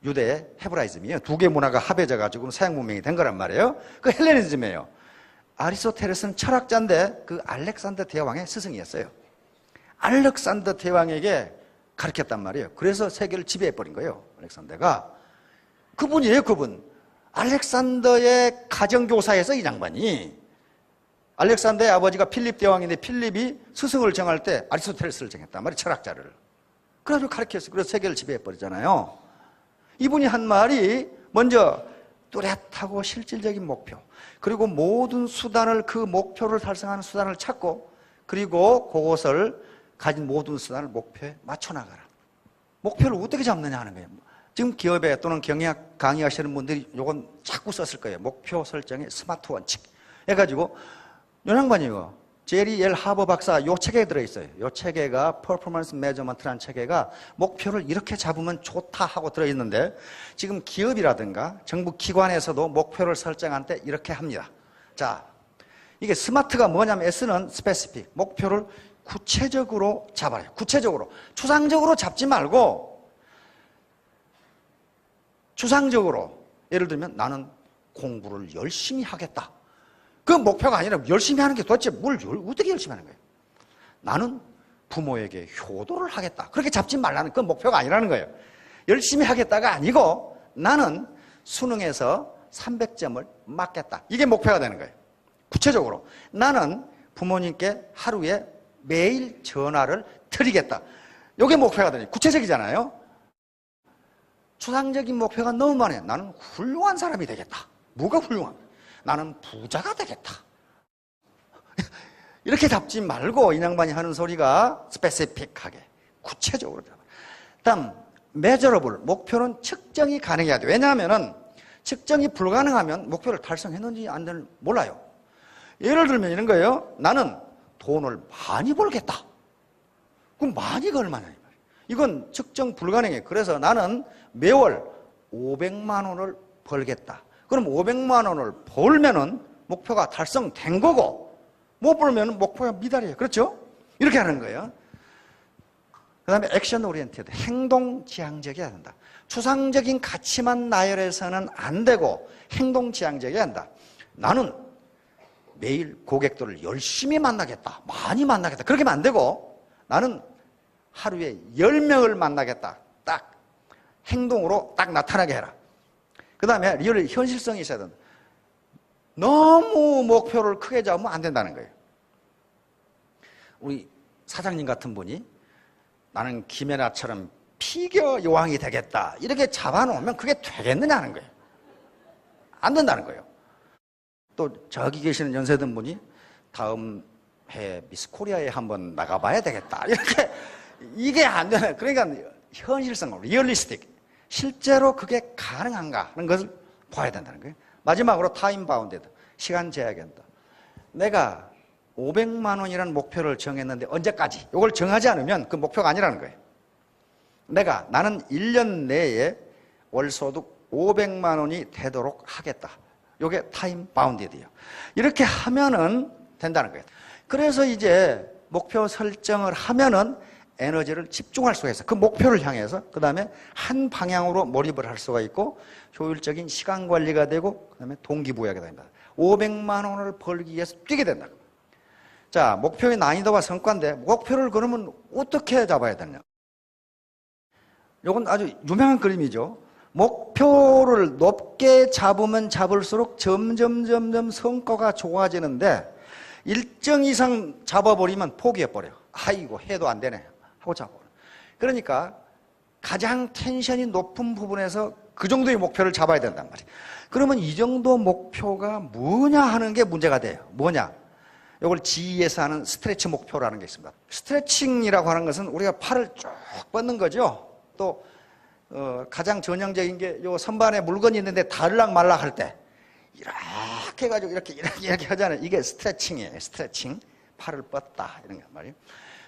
유대의 헤브라이즘이에요. 두 개의 문화가 합해져 가지고 서양 문명이 된 거란 말이에요. 그 헬레니즘이에요. 아리스토텔레스는 철학자인데 그 알렉산더 대왕의 스승이었어요. 알렉산더 대왕에게 가르쳤단 말이에요. 그래서 세계를 지배해버린 거예요, 알렉산더가. 그분이에요, 그분. 알렉산더의 가정교사에서 이 양반이. 알렉산더의 아버지가 필립 대왕인데 필립이 스승을 정할 때 아리스토텔레스를 정했단 말이에요, 철학자를. 그래가지고 가르쳤어요. 그래서 세계를 지배해버리잖아요. 이분이 한 말이 먼저 뚜렷하고 실질적인 목표, 그리고 모든 수단을, 그 목표를 달성하는 수단을 찾고, 그리고 그것을 가진 모든 수단을 목표에 맞춰나가라. 목표를 어떻게 잡느냐 하는 거예요. 지금 기업에 또는 경영학 강의하시는 분들이 요건 자꾸 썼을 거예요. 목표 설정의 스마트 원칙 해가지고 요 양반이요, 제리 엘 하버 박사 요 책에 들어있어요. 요 책에가 퍼포먼스 매저먼트라는 책에가 목표를 이렇게 잡으면 좋다 하고 들어있는데, 지금 기업이라든가 정부 기관에서도 목표를 설정할 때 이렇게 합니다. 자, 이게 스마트가 뭐냐면 S는 스페시픽, 목표를 구체적으로 잡아요. 구체적으로. 추상적으로 잡지 말고 추상적으로. 예를 들면 나는 공부를 열심히 하겠다. 그 목표가 아니라 열심히 하는 게 도대체 뭘 어떻게 열심히 하는 거예요? 나는 부모에게 효도를 하겠다. 그렇게 잡지 말라는, 그 목표가 아니라는 거예요. 열심히 하겠다가 아니고 나는 수능에서 300점을 맞겠다. 이게 목표가 되는 거예요. 구체적으로. 나는 부모님께 하루에 매일 전화를 드리겠다. 이게 목표가 되니 구체적이잖아요. 추상적인 목표가 너무 많아요. 나는 훌륭한 사람이 되겠다. 뭐가 훌륭한? 나는 부자가 되겠다. 이렇게 잡지 말고 이 양반이 하는 소리가 스페시픽하게, 구체적으로 잡아. 다음, measurable. 목표는 측정이 가능해야 돼. 왜냐하면 측정이 불가능하면 목표를 달성했는지 안 되는지 몰라요. 예를 들면 이런 거예요. 나는 돈을 많이 벌겠다. 그럼 많이가 얼마냐? 이건 측정 불가능해. 그래서 나는 매월 500만 원을 벌겠다. 그럼 500만 원을 벌면은 목표가 달성된 거고, 못 벌면 목표가 미달이에요. 그렇죠? 이렇게 하는 거예요. 그 다음에 액션 오리엔티드, 행동 지향적이어야 된다. 추상적인 가치만 나열해서는 안 되고 행동 지향적이어야 한다. 나는 매일 고객들을 열심히 만나겠다. 많이 만나겠다. 그렇게 하면 안 되고 나는 하루에 10명을 만나겠다. 딱 행동으로 딱 나타나게 해라. 그 다음에 리얼 현실성이 있어야 된다. 너무 목표를 크게 잡으면 안 된다는 거예요. 우리 사장님 같은 분이 나는 김연아처럼 피겨 여왕이 되겠다. 이렇게 잡아놓으면 그게 되겠느냐는 거예요. 안 된다는 거예요. 또 저기 계시는 연세든 분이 다음 해 미스 코리아에 한번 나가봐야 되겠다. 이렇게 이게 안 되는. 그러니까 현실성, 리얼리스틱. 실제로 그게 가능한가 하는 것을 봐야 된다는 거예요. 마지막으로 타임 바운드드, 시간 제약한다. 내가 500만 원이라는 목표를 정했는데 언제까지? 이걸 정하지 않으면 그 목표가 아니라는 거예요. 나는 1년 내에 월소득 500만 원이 되도록 하겠다. 이게 타임 바운디드예요. 이렇게 하면은 된다는 거예요. 그래서 이제 목표 설정을 하면은 에너지를 집중할 수가 있어요. 그 목표를 향해서. 그 다음에 한 방향으로 몰입을 할 수가 있고 효율적인 시간 관리가 되고 그 다음에 동기부여가 됩니다. 500만 원을 벌기 위해서 뛰게 된다. 자, 목표의 난이도와 성과인데 목표를 그러면 어떻게 잡아야 되냐? 이건 아주 유명한 그림이죠. 목표를 높게 잡으면 잡을수록 점점 성과가 좋아지는데 일정 이상 잡아버리면 포기해버려요. 아이고 해도 안 되네 하고 잡아버려요. 그러니까 가장 텐션이 높은 부분에서 그 정도의 목표를 잡아야 된단 말이에요. 그러면 이 정도 목표가 뭐냐 하는 게 문제가 돼요. 뭐냐? 이걸 GE에서 하는 스트레치 목표라는 게 있습니다. 스트레칭이라고 하는 것은 우리가 팔을 쭉 뻗는 거죠. 또 가장 전형적인 게 요 선반에 물건이 있는데 다를락 말락 할 때 이렇게 해가지고 이렇게 하잖아요. 이게 스트레칭이에요. 스트레칭. 팔을 뻗다 이런 거 말이에요.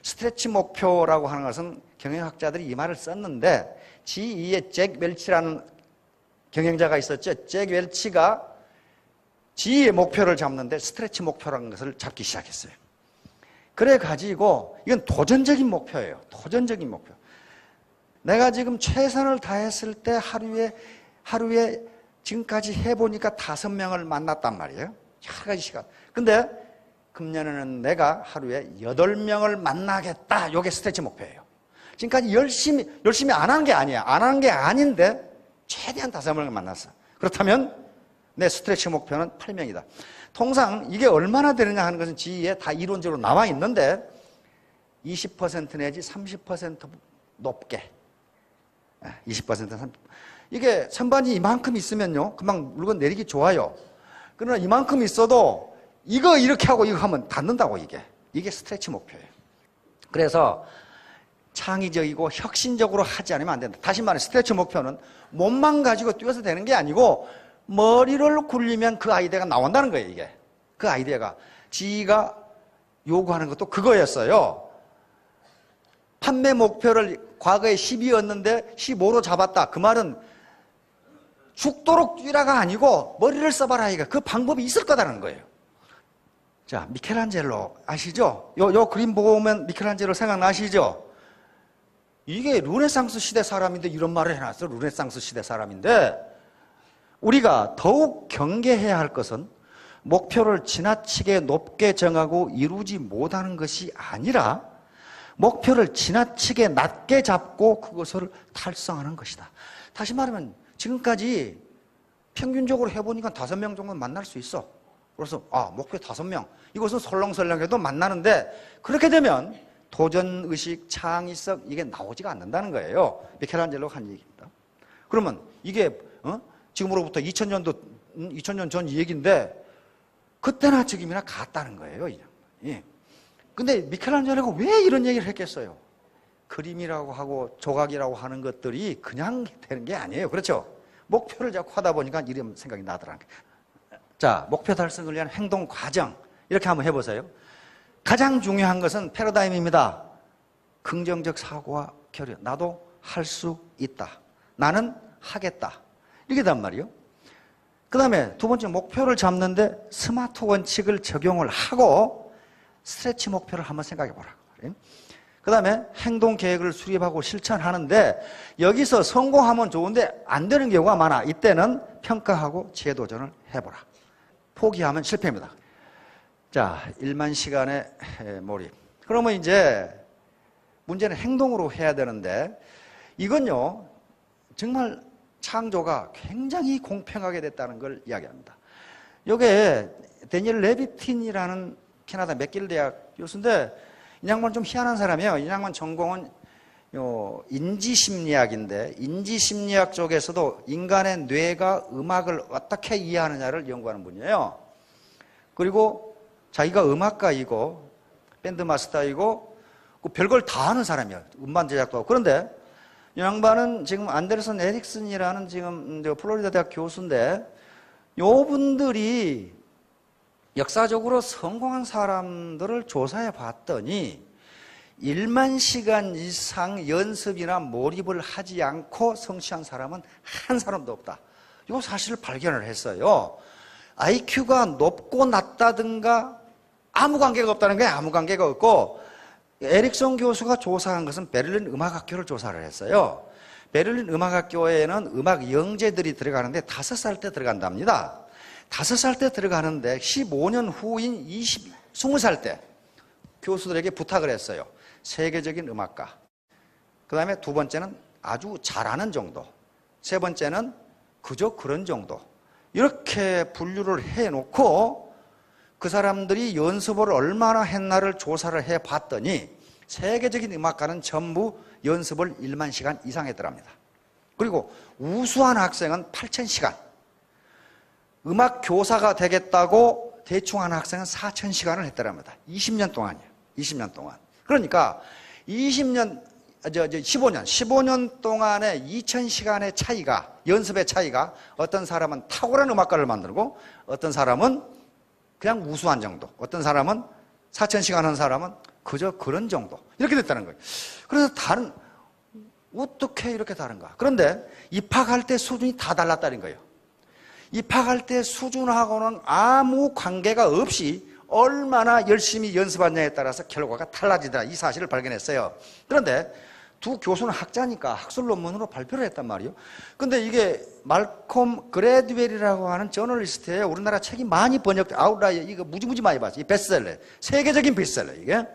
스트레치 목표라고 하는 것은 경영학자들이 이 말을 썼는데 GE의 잭 웰치라는 경영자가 있었죠. 잭 웰치가 GE의 목표를 잡는데 스트레치 목표라는 것을 잡기 시작했어요. 그래가지고 이건 도전적인 목표예요. 도전적인 목표. 내가 지금 최선을 다했을 때 하루에 지금까지 해보니까 5명을 만났단 말이에요. 여러 가지 시간. 근데 금년에는 내가 하루에 8명을 만나겠다. 이게 스트레치 목표예요. 지금까지 열심히 안 한 게 아니야. 안 한 게 아닌데 최대한 5명을 만났어. 그렇다면 내 스트레치 목표는 8명이다. 통상 이게 얼마나 되느냐 하는 것은 GE에 다 이론적으로 나와 있는데 20% 내지 30% 높게 20%, 30%. 이게 선반이 이만큼 있으면요 금방 물건 내리기 좋아요. 그러나 이만큼 있어도 이거 이렇게 하고 이거 하면 닿는다고. 이게 스트레치 목표예요. 그래서 창의적이고 혁신적으로 하지 않으면 안 된다. 다시 말해 스트레치 목표는 몸만 가지고 뛰어서 되는 게 아니고 머리를 굴리면 그 아이디어가 나온다는 거예요. 이게 그 아이디어가 GE가 요구하는 것도 그거였어요. 판매 목표를 과거에 10이었는데 15로 잡았다. 그 말은 죽도록 뛰라가 아니고 머리를 써봐라. 그 방법이 있을 거다라는 거예요. 자, 미켈란젤로 아시죠? 요 그림 보면 미켈란젤로 생각나시죠? 이게 르네상스 시대 사람인데 이런 말을 해놨어. 르네상스 시대 사람인데 우리가 더욱 경계해야 할 것은 목표를 지나치게 높게 정하고 이루지 못하는 것이 아니라 목표를 지나치게 낮게 잡고 그것을 달성하는 것이다. 다시 말하면 지금까지 평균적으로 해보니까 5명 정도는 만날 수 있어. 그래서 목표 5명. 이것은 설렁설렁해도 만나는데 그렇게 되면 도전의식, 창의성 이게 나오지가 않는다는 거예요. 미켈란젤로가 한 얘기입니다. 그러면 이게 지금으로부터 2000년 전 얘기인데 그때나 지금이나 같다는 거예요. 예. 근데 미켈란젤로가 왜 이런 얘기를 했겠어요? 그림이라고 하고 조각이라고 하는 것들이 그냥 되는 게 아니에요. 그렇죠? 목표를 자꾸 하다 보니까 이런 생각이 나더라고요. 자, 목표 달성을 위한 행동 과정 이렇게 한번 해보세요. 가장 중요한 것은 패러다임입니다. 긍정적 사고와 결여. 나도 할 수 있다. 나는 하겠다. 이게 단 말이에요. 그 다음에 두 번째 목표를 잡는데 스마트 원칙을 적용을 하고 스트레치 목표를 한번 생각해 보라. 그 다음에 행동 계획을 수립하고 실천하는데 여기서 성공하면 좋은데 안 되는 경우가 많아. 이때는 평가하고 재도전을 해보라. 포기하면 실패입니다. 자, 1만 시간의 몰입. 그러면 이제 문제는 행동으로 해야 되는데 이건요 정말 창조가 굉장히 공평하게 됐다는 걸 이야기합니다. 이게 데니엘 레비틴이라는 캐나다 맥길 대학 교수인데 이 양반 좀 희한한 사람이에요. 이 양반 전공은 인지심리학인데 인지심리학 쪽에서도 인간의 뇌가 음악을 어떻게 이해하느냐를 연구하는 분이에요. 그리고 자기가 음악가이고 밴드 마스터이고 별걸 다 하는 사람이에요. 음반 제작도 하고. 그런데 이 양반은 지금 안데르슨 에릭슨이라는 지금 플로리다 대학 교수인데 요 분들이 역사적으로 성공한 사람들을 조사해 봤더니 1만 시간 이상 연습이나 몰입을 하지 않고 성취한 사람은 한 사람도 없다. 이 사실을 발견을 했어요. IQ가 높고 낮다든가 아무 관계가 없다는 거예요. 아무 관계가 없고, 에릭сон 교수가 조사한 것은 베를린 음악학교를 조사를 했어요. 베를린 음악학교에는 음악 영재들이 들어가는데 5살 때 들어간답니다. 5살 때 들어가는데 15년 후인 20살 때 교수들에게 부탁을 했어요. 세계적인 음악가. 그 다음에 두 번째는 아주 잘하는 정도. 세 번째는 그저 그런 정도. 이렇게 분류를 해놓고 그 사람들이 연습을 얼마나 했나를 조사를 해봤더니 세계적인 음악가는 전부 연습을 1만 시간 이상 했더랍니다. 그리고 우수한 학생은 8,000시간. 음악 교사가 되겠다고 대충 하는 학생은 4,000시간을 했더랍니다. 20년 동안이에요. 20년 동안. 그러니까 15년 동안의 2,000시간의 차이가, 연습의 차이가 어떤 사람은 탁월한 음악가를 만들고 어떤 사람은 그냥 우수한 정도, 어떤 사람은 4,000시간 한 사람은 그저 그런 정도, 이렇게 됐다는 거예요. 그래서 어떻게 이렇게 다른가? 그런데 입학할 때 수준이 다 달랐다는 거예요. 입학할 때 수준하고는 아무 관계가 없이 얼마나 열심히 연습하느냐에 따라서 결과가 달라지더라. 이 사실을 발견했어요. 그런데 두 교수는 학자니까 학술 논문으로 발표를 했단 말이에요. 근데 이게 말콤 그레드웰이라고 하는 저널리스트예요. 우리나라 책이 많이 번역돼. 아웃라이어 이거 무지무지 많이 봤어요. 이 베스트셀러. 세계적인 베스트셀러 이게.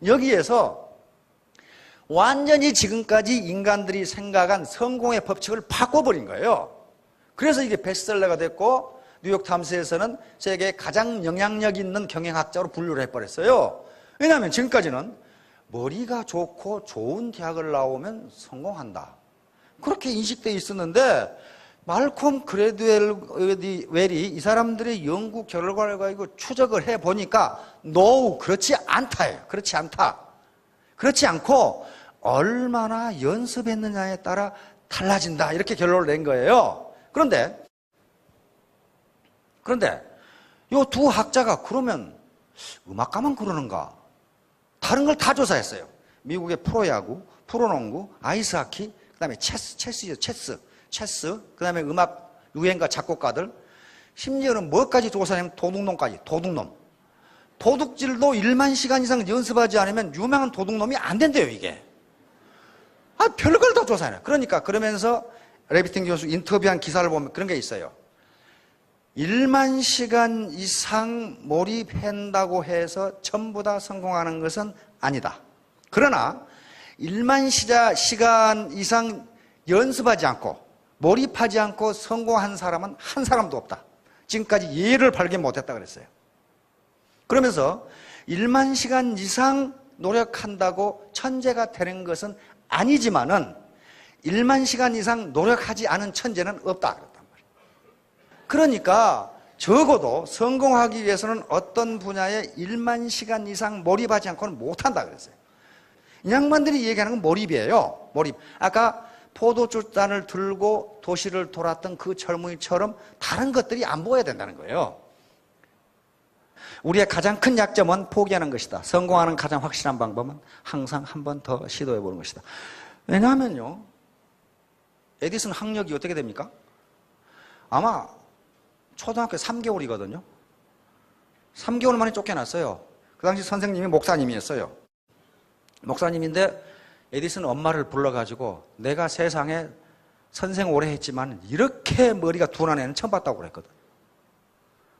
여기에서 완전히 지금까지 인간들이 생각한 성공의 법칙을 바꿔버린 거예요. 그래서 이게 베스트셀러가 됐고 뉴욕타임스에서는 세계에 가장 영향력 있는 경영학자로 분류를 해버렸어요. 왜냐하면 지금까지는 머리가 좋고 좋은 대학을 나오면 성공한다. 그렇게 인식되어 있었는데 말콤 그레드웰이 이 사람들의 연구 결과를 가지고 추적을 해보니까 no, 그렇지 않다예요. 그렇지 않다. 그렇지 않고 얼마나 연습했느냐에 따라 달라진다. 이렇게 결론을 낸 거예요. 그런데 이 두 학자가 그러면 음악가만 그러는가? 다른 걸 다 조사했어요. 미국의 프로야구, 프로농구, 아이스하키, 그 다음에 체스, 그 다음에 음악 유행가 작곡가들, 심지어는 뭐까지 조사하냐면 도둑놈까지, 도둑놈. 도둑질도 1만 시간 이상 연습하지 않으면 유명한 도둑놈이 안 된대요, 이게. 별걸 다 조사해요. 그러면서 레비틴 교수 인터뷰한 기사를 보면 그런 게 있어요. 1만 시간 이상 몰입한다고 해서 전부 다 성공하는 것은 아니다. 그러나 1만 시간 이상 연습하지 않고 몰입하지 않고 성공한 사람은 한 사람도 없다. 지금까지 예를 발견 못했다 그랬어요. 그러면서 1만 시간 이상 노력한다고 천재가 되는 것은 아니지만은 1만 시간 이상 노력하지 않은 천재는 없다. 그러니까 적어도 성공하기 위해서는 어떤 분야에 1만 시간 이상 몰입하지 않고는 못한다 그랬어요. 이 양반들이 얘기하는 건 몰입이에요. 몰입. 아까 포도주잔을 들고 도시를 돌았던 그 젊은이처럼 다른 것들이 안 보여야 된다는 거예요. 우리의 가장 큰 약점은 포기하는 것이다. 성공하는 가장 확실한 방법은 항상 한 번 더 시도해 보는 것이다. 왜냐하면요, 에디슨 학력이 어떻게 됩니까? 아마 초등학교 3개월이거든요. 3개월 만에 쫓겨났어요. 그 당시 선생님이 목사님이었어요. 목사님인데 에디슨 엄마를 불러가지고 내가 세상에 선생 오래 했지만 이렇게 머리가 둔한 애는 처음 봤다고 그랬거든.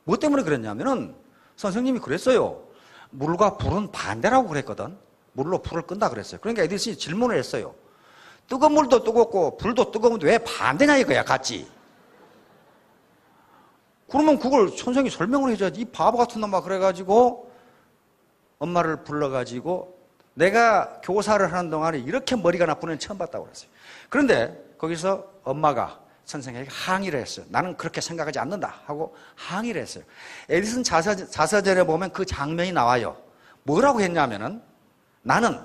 뭐 때문에 그랬냐면은 선생님이 그랬어요. 물과 불은 반대라고 그랬거든. 물로 불을 끈다 그랬어요. 그러니까 에디슨이 질문을 했어요. 뜨거운 물도 뜨겁고 불도 뜨거운데 왜 반대냐 이거야, 같이. 그러면 그걸 선생님이 설명을 해줘야지. 이 바보 같은 놈아. 그래가지고 엄마를 불러가지고 내가 교사를 하는 동안에 이렇게 머리가 나쁜 애는 처음 봤다고 그랬어요. 그런데 거기서 엄마가 선생에게 항의를 했어요. 나는 그렇게 생각하지 않는다 하고 항의를 했어요. 에디슨 자서전에 보면 그 장면이 나와요. 뭐라고 했냐면은 나는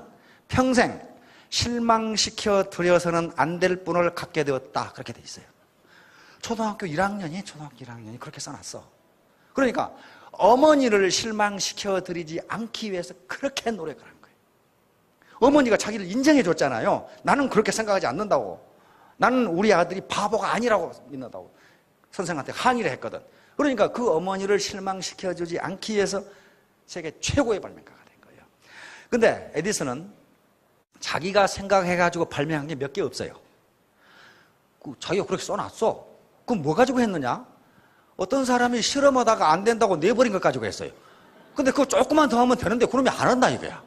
평생 실망시켜 드려서는 안 될 분을 갖게 되었다. 그렇게 돼 있어요. 초등학교 1학년이 그렇게 써놨어. 그러니까 어머니를 실망시켜 드리지 않기 위해서 그렇게 노력을 한 거예요. 어머니가 자기를 인정해 줬잖아요. 나는 그렇게 생각하지 않는다고. 나는 우리 아들이 바보가 아니라고 믿는다고 선생한테 항의를 했거든. 그러니까 그 어머니를 실망시켜주지 않기 위해서 세계 최고의 발명가가 된 거예요. 근데 에디슨은 자기가 생각해가지고 발명한 게 몇 개 없어요. 자기가 그렇게 써놨어. 그럼 뭐 가지고 했느냐? 어떤 사람이 실험하다가 안 된다고 내버린 것 가지고 했어요. 근데 그거 조금만 더 하면 되는데 그러면 안 한다 이거야.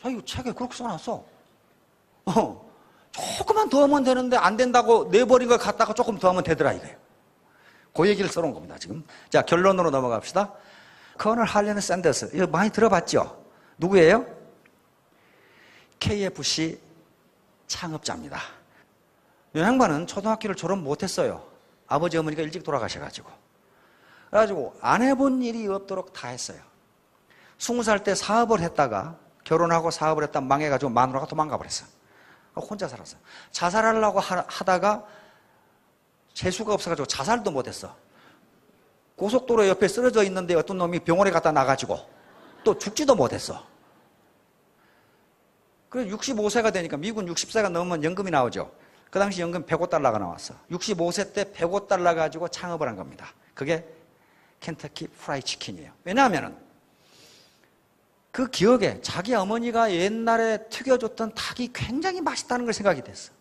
자기가 책에 그렇게 써놨어. 조금만 더 하면 되는데 안 된다고 내버린 걸 갖다가 조금 더 하면 되더라 이거예요. 그 얘기를 써놓은 겁니다 지금. 자, 결론으로 넘어갑시다. 커널 할리언 샌더스, 이거 많이 들어봤죠? 누구예요? KFC 창업자입니다. 이 양반은 초등학교를 졸업 못했어요. 아버지 어머니가 일찍 돌아가셔가지고. 그래가지고 안 해본 일이 없도록 다 했어요. 20살 때 사업을 했다가 결혼하고 사업을 했다 망해가지고 마누라가 도망가 버렸어. 혼자 살았어. 자살하려고 하다가 재수가 없어가지고 자살도 못했어. 고속도로 옆에 쓰러져 있는데 어떤 놈이 병원에 갖다 놔가지고 또 죽지도 못했어. 그래서 65세가 되니까 미국은 60세가 넘으면 연금이 나오죠. 그 당시 연금 $105가 나왔어. 65세 때 $105 가지고 창업을 한 겁니다. 그게 켄터키 프라이 치킨이에요. 왜냐하면 그 기억에 자기 어머니가 옛날에 튀겨줬던 닭이 굉장히 맛있다는 걸 생각이 됐어.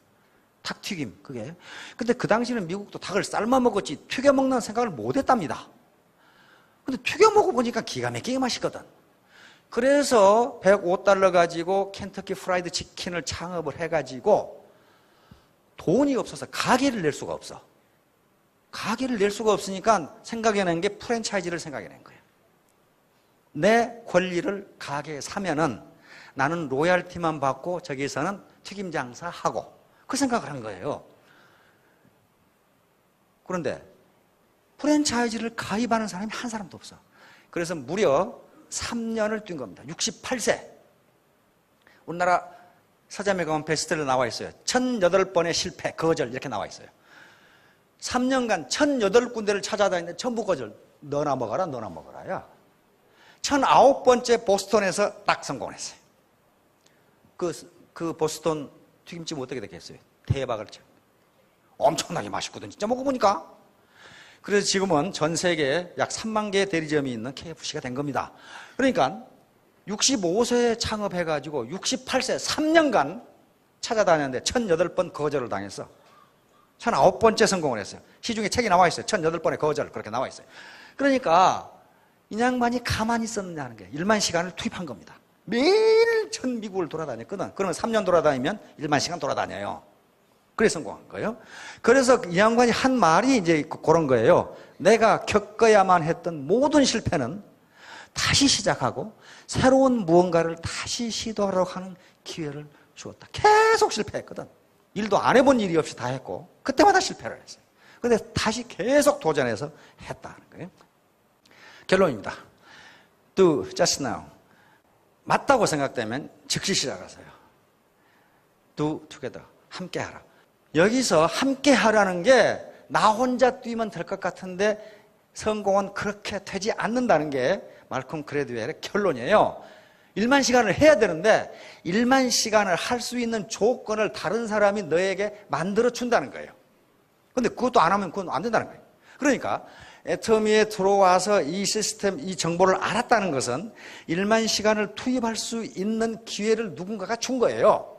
닭튀김, 그게. 근데 그 당시는 미국도 닭을 삶아 먹었지 튀겨 먹는 생각을 못 했답니다. 근데 튀겨 먹어보니까 기가 막히게 맛있거든. 그래서 $105 가지고 켄터키 프라이드 치킨을 창업을 해가지고 돈이 없어서 가게를 낼 수가 없어. 가게를 낼 수가 없으니까 생각해낸 게 프랜차이즈를 생각해낸 거예요. 내 권리를 가게에 사면은 나는 로얄티만 받고 저기서는 튀김 장사하고 그 생각을 한 거예요. 그런데 프랜차이즈를 가입하는 사람이 한 사람도 없어. 그래서 무려 3년을 뛴 겁니다. 68세. 우리나라 서점에 가면 베스트셀러 나와 있어요. 1008번의 실패, 거절 이렇게 나와 있어요. 3년간 1008군데를 찾아다니는데 전부 거절. 너나 먹어라, 너나 먹어라야. 1009번째 보스턴에서 딱 성공을 했어요. 그 보스턴 튀김집 어떻게 됐겠어요? 대박을 쳐. 엄청나게 맛있거든, 진짜 먹어보니까. 그래서 지금은 전 세계에 약 3만 개의 대리점이 있는 KFC가 된 겁니다. 그러니까 65세에 창업해가지고 68세 3년간 찾아다녔는데 1008번 거절을 당했어. 1009번째 성공을 했어요. 시중에 책이 나와 있어요. 1008번의 거절 그렇게 나와 있어요. 그러니까 이 양반이 가만히 있었느냐는 게 1만 시간을 투입한 겁니다. 매일 전 미국을 돌아다녔거든. 그러면 3년 돌아다니면 1만 시간 돌아다녀요. 그래서 성공한 거예요. 그래서 이 양반이 한 말이 이제 그런 거예요. 내가 겪어야만 했던 모든 실패는 다시 시작하고 새로운 무언가를 다시 시도하려고 하는 기회를 주었다. 계속 실패했거든. 일도 안 해본 일이 없이 다 했고 그때마다 실패를 했어요. 근데 다시 계속 도전해서 했다는 거예요. 결론입니다. Do just now. 맞다고 생각되면 즉시 시작하세요. Do together. 함께 하라. 여기서 함께 하라는 게 나 혼자 뛰면 될 것 같은데 성공은 그렇게 되지 않는다는 게 말콤 그레드웰의 결론이에요. 1만 시간을 해야 되는데 1만 시간을 할 수 있는 조건을 다른 사람이 너에게 만들어 준다는 거예요. 근데 그것도 안 하면 그건 안 된다는 거예요. 그러니까 애터미에 들어와서 이 시스템, 이 정보를 알았다는 것은 1만 시간을 투입할 수 있는 기회를 누군가가 준 거예요.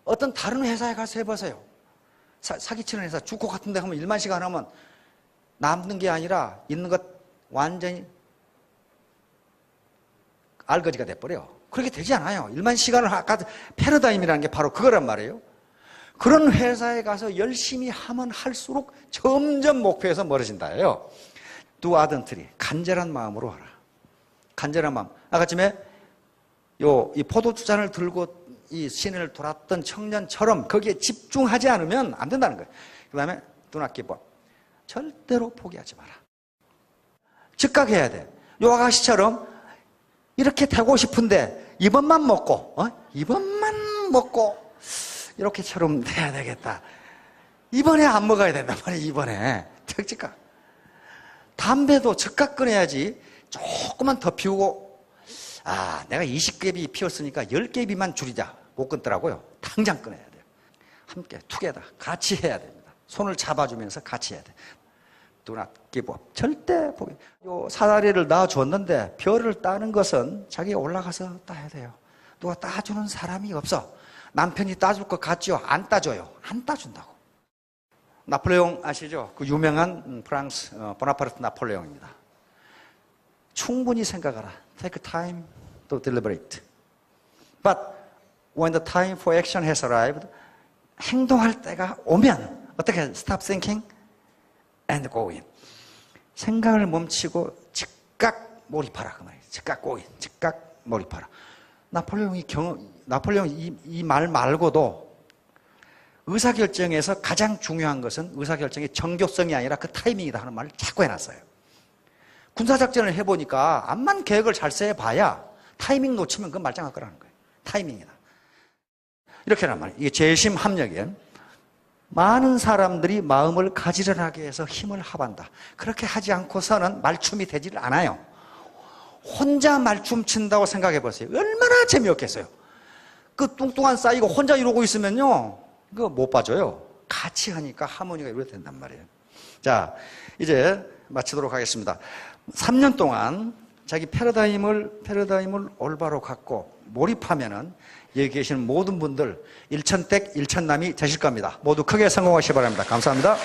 어떤 다른 회사에 가서 해보세요. 사기치는 회사, 주코 같은 데 하면 1만 시간 하면 남는 게 아니라 있는 것 완전히 알거지가 돼버려. 그렇게 되지 않아요. 1만 시간을 아까 패러다임이라는 게 바로 그거란 말이에요. 그런 회사에 가서 열심히 하면 할수록 점점 목표에서 멀어진다예요. Do ardently. 간절한 마음으로 하라. 간절한 마음. 아까쯤에 이 포도주잔을 들고 이 시내를 돌았던 청년처럼 거기에 집중하지 않으면 안 된다는 거예요. 그 다음에 Do not give up. 절대로 포기하지 마라. 즉각해야 돼. 요 아가씨처럼 이렇게 되고 싶은데 이번만 먹고 이번만 먹고 이렇게처럼 돼야 되겠다. 이번에 안 먹어야 된단 말이에요. 이번에 즉각. 담배도 즉각 끊어야지. 조금만 더 피우고 아, 내가 20개비 피웠으니까 10개비만 줄이자. 못 끊더라고요. 당장 끊어야 돼요. 함께, 투게더, 같이 해야 됩니다. 손을 잡아주면서 같이 해야 돼. Do not give up. 절대 포기. 요 사다리를 놔줬는데 별을 따는 것은 자기가 올라가서 따야 돼요. 누가 따주는 사람이 없어. 남편이 따줄 것 같지요? 안 따줘요. 안 따준다고. 나폴레옹 아시죠? 그 유명한 프랑스 보나파르트 나폴레옹입니다. 충분히 생각하라. Take time to deliberate. But when the time for action has arrived, 행동할 때가 오면 어떻게 stop thinking and go in. 생각을 멈추고 즉각 몰입하라 그 말이에요. 즉각 go in. 즉각 몰입하라. 나폴레옹 이 말 말고도 의사결정에서 가장 중요한 것은 의사결정의 정교성이 아니라 그 타이밍이다 하는 말을 자꾸 해놨어요. 군사작전을 해보니까 암만 계획을 잘 세봐야 타이밍 놓치면 그건 말짱할 거라는 거예요. 타이밍이다. 이렇게 하란 말이에요. 이게 재심 합력에 많은 사람들이 마음을 가지런하게 해서 힘을 합한다. 그렇게 하지 않고서는 말춤이 되지를 않아요. 혼자 말춤 춘다고 생각해 보세요. 얼마나 재미없겠어요. 그 뚱뚱한 싸이가 혼자 이러고 있으면요, 그거 못 봐줘요. 같이 하니까 하모니가 이렇게 된단 말이에요. 자, 이제 마치도록 하겠습니다. 3년 동안 자기 패러다임을 올바로 갖고 몰입하면은 여기 계시는 모든 분들 일천택 일천남이 되실 겁니다. 모두 크게 성공하시기 바랍니다. 감사합니다.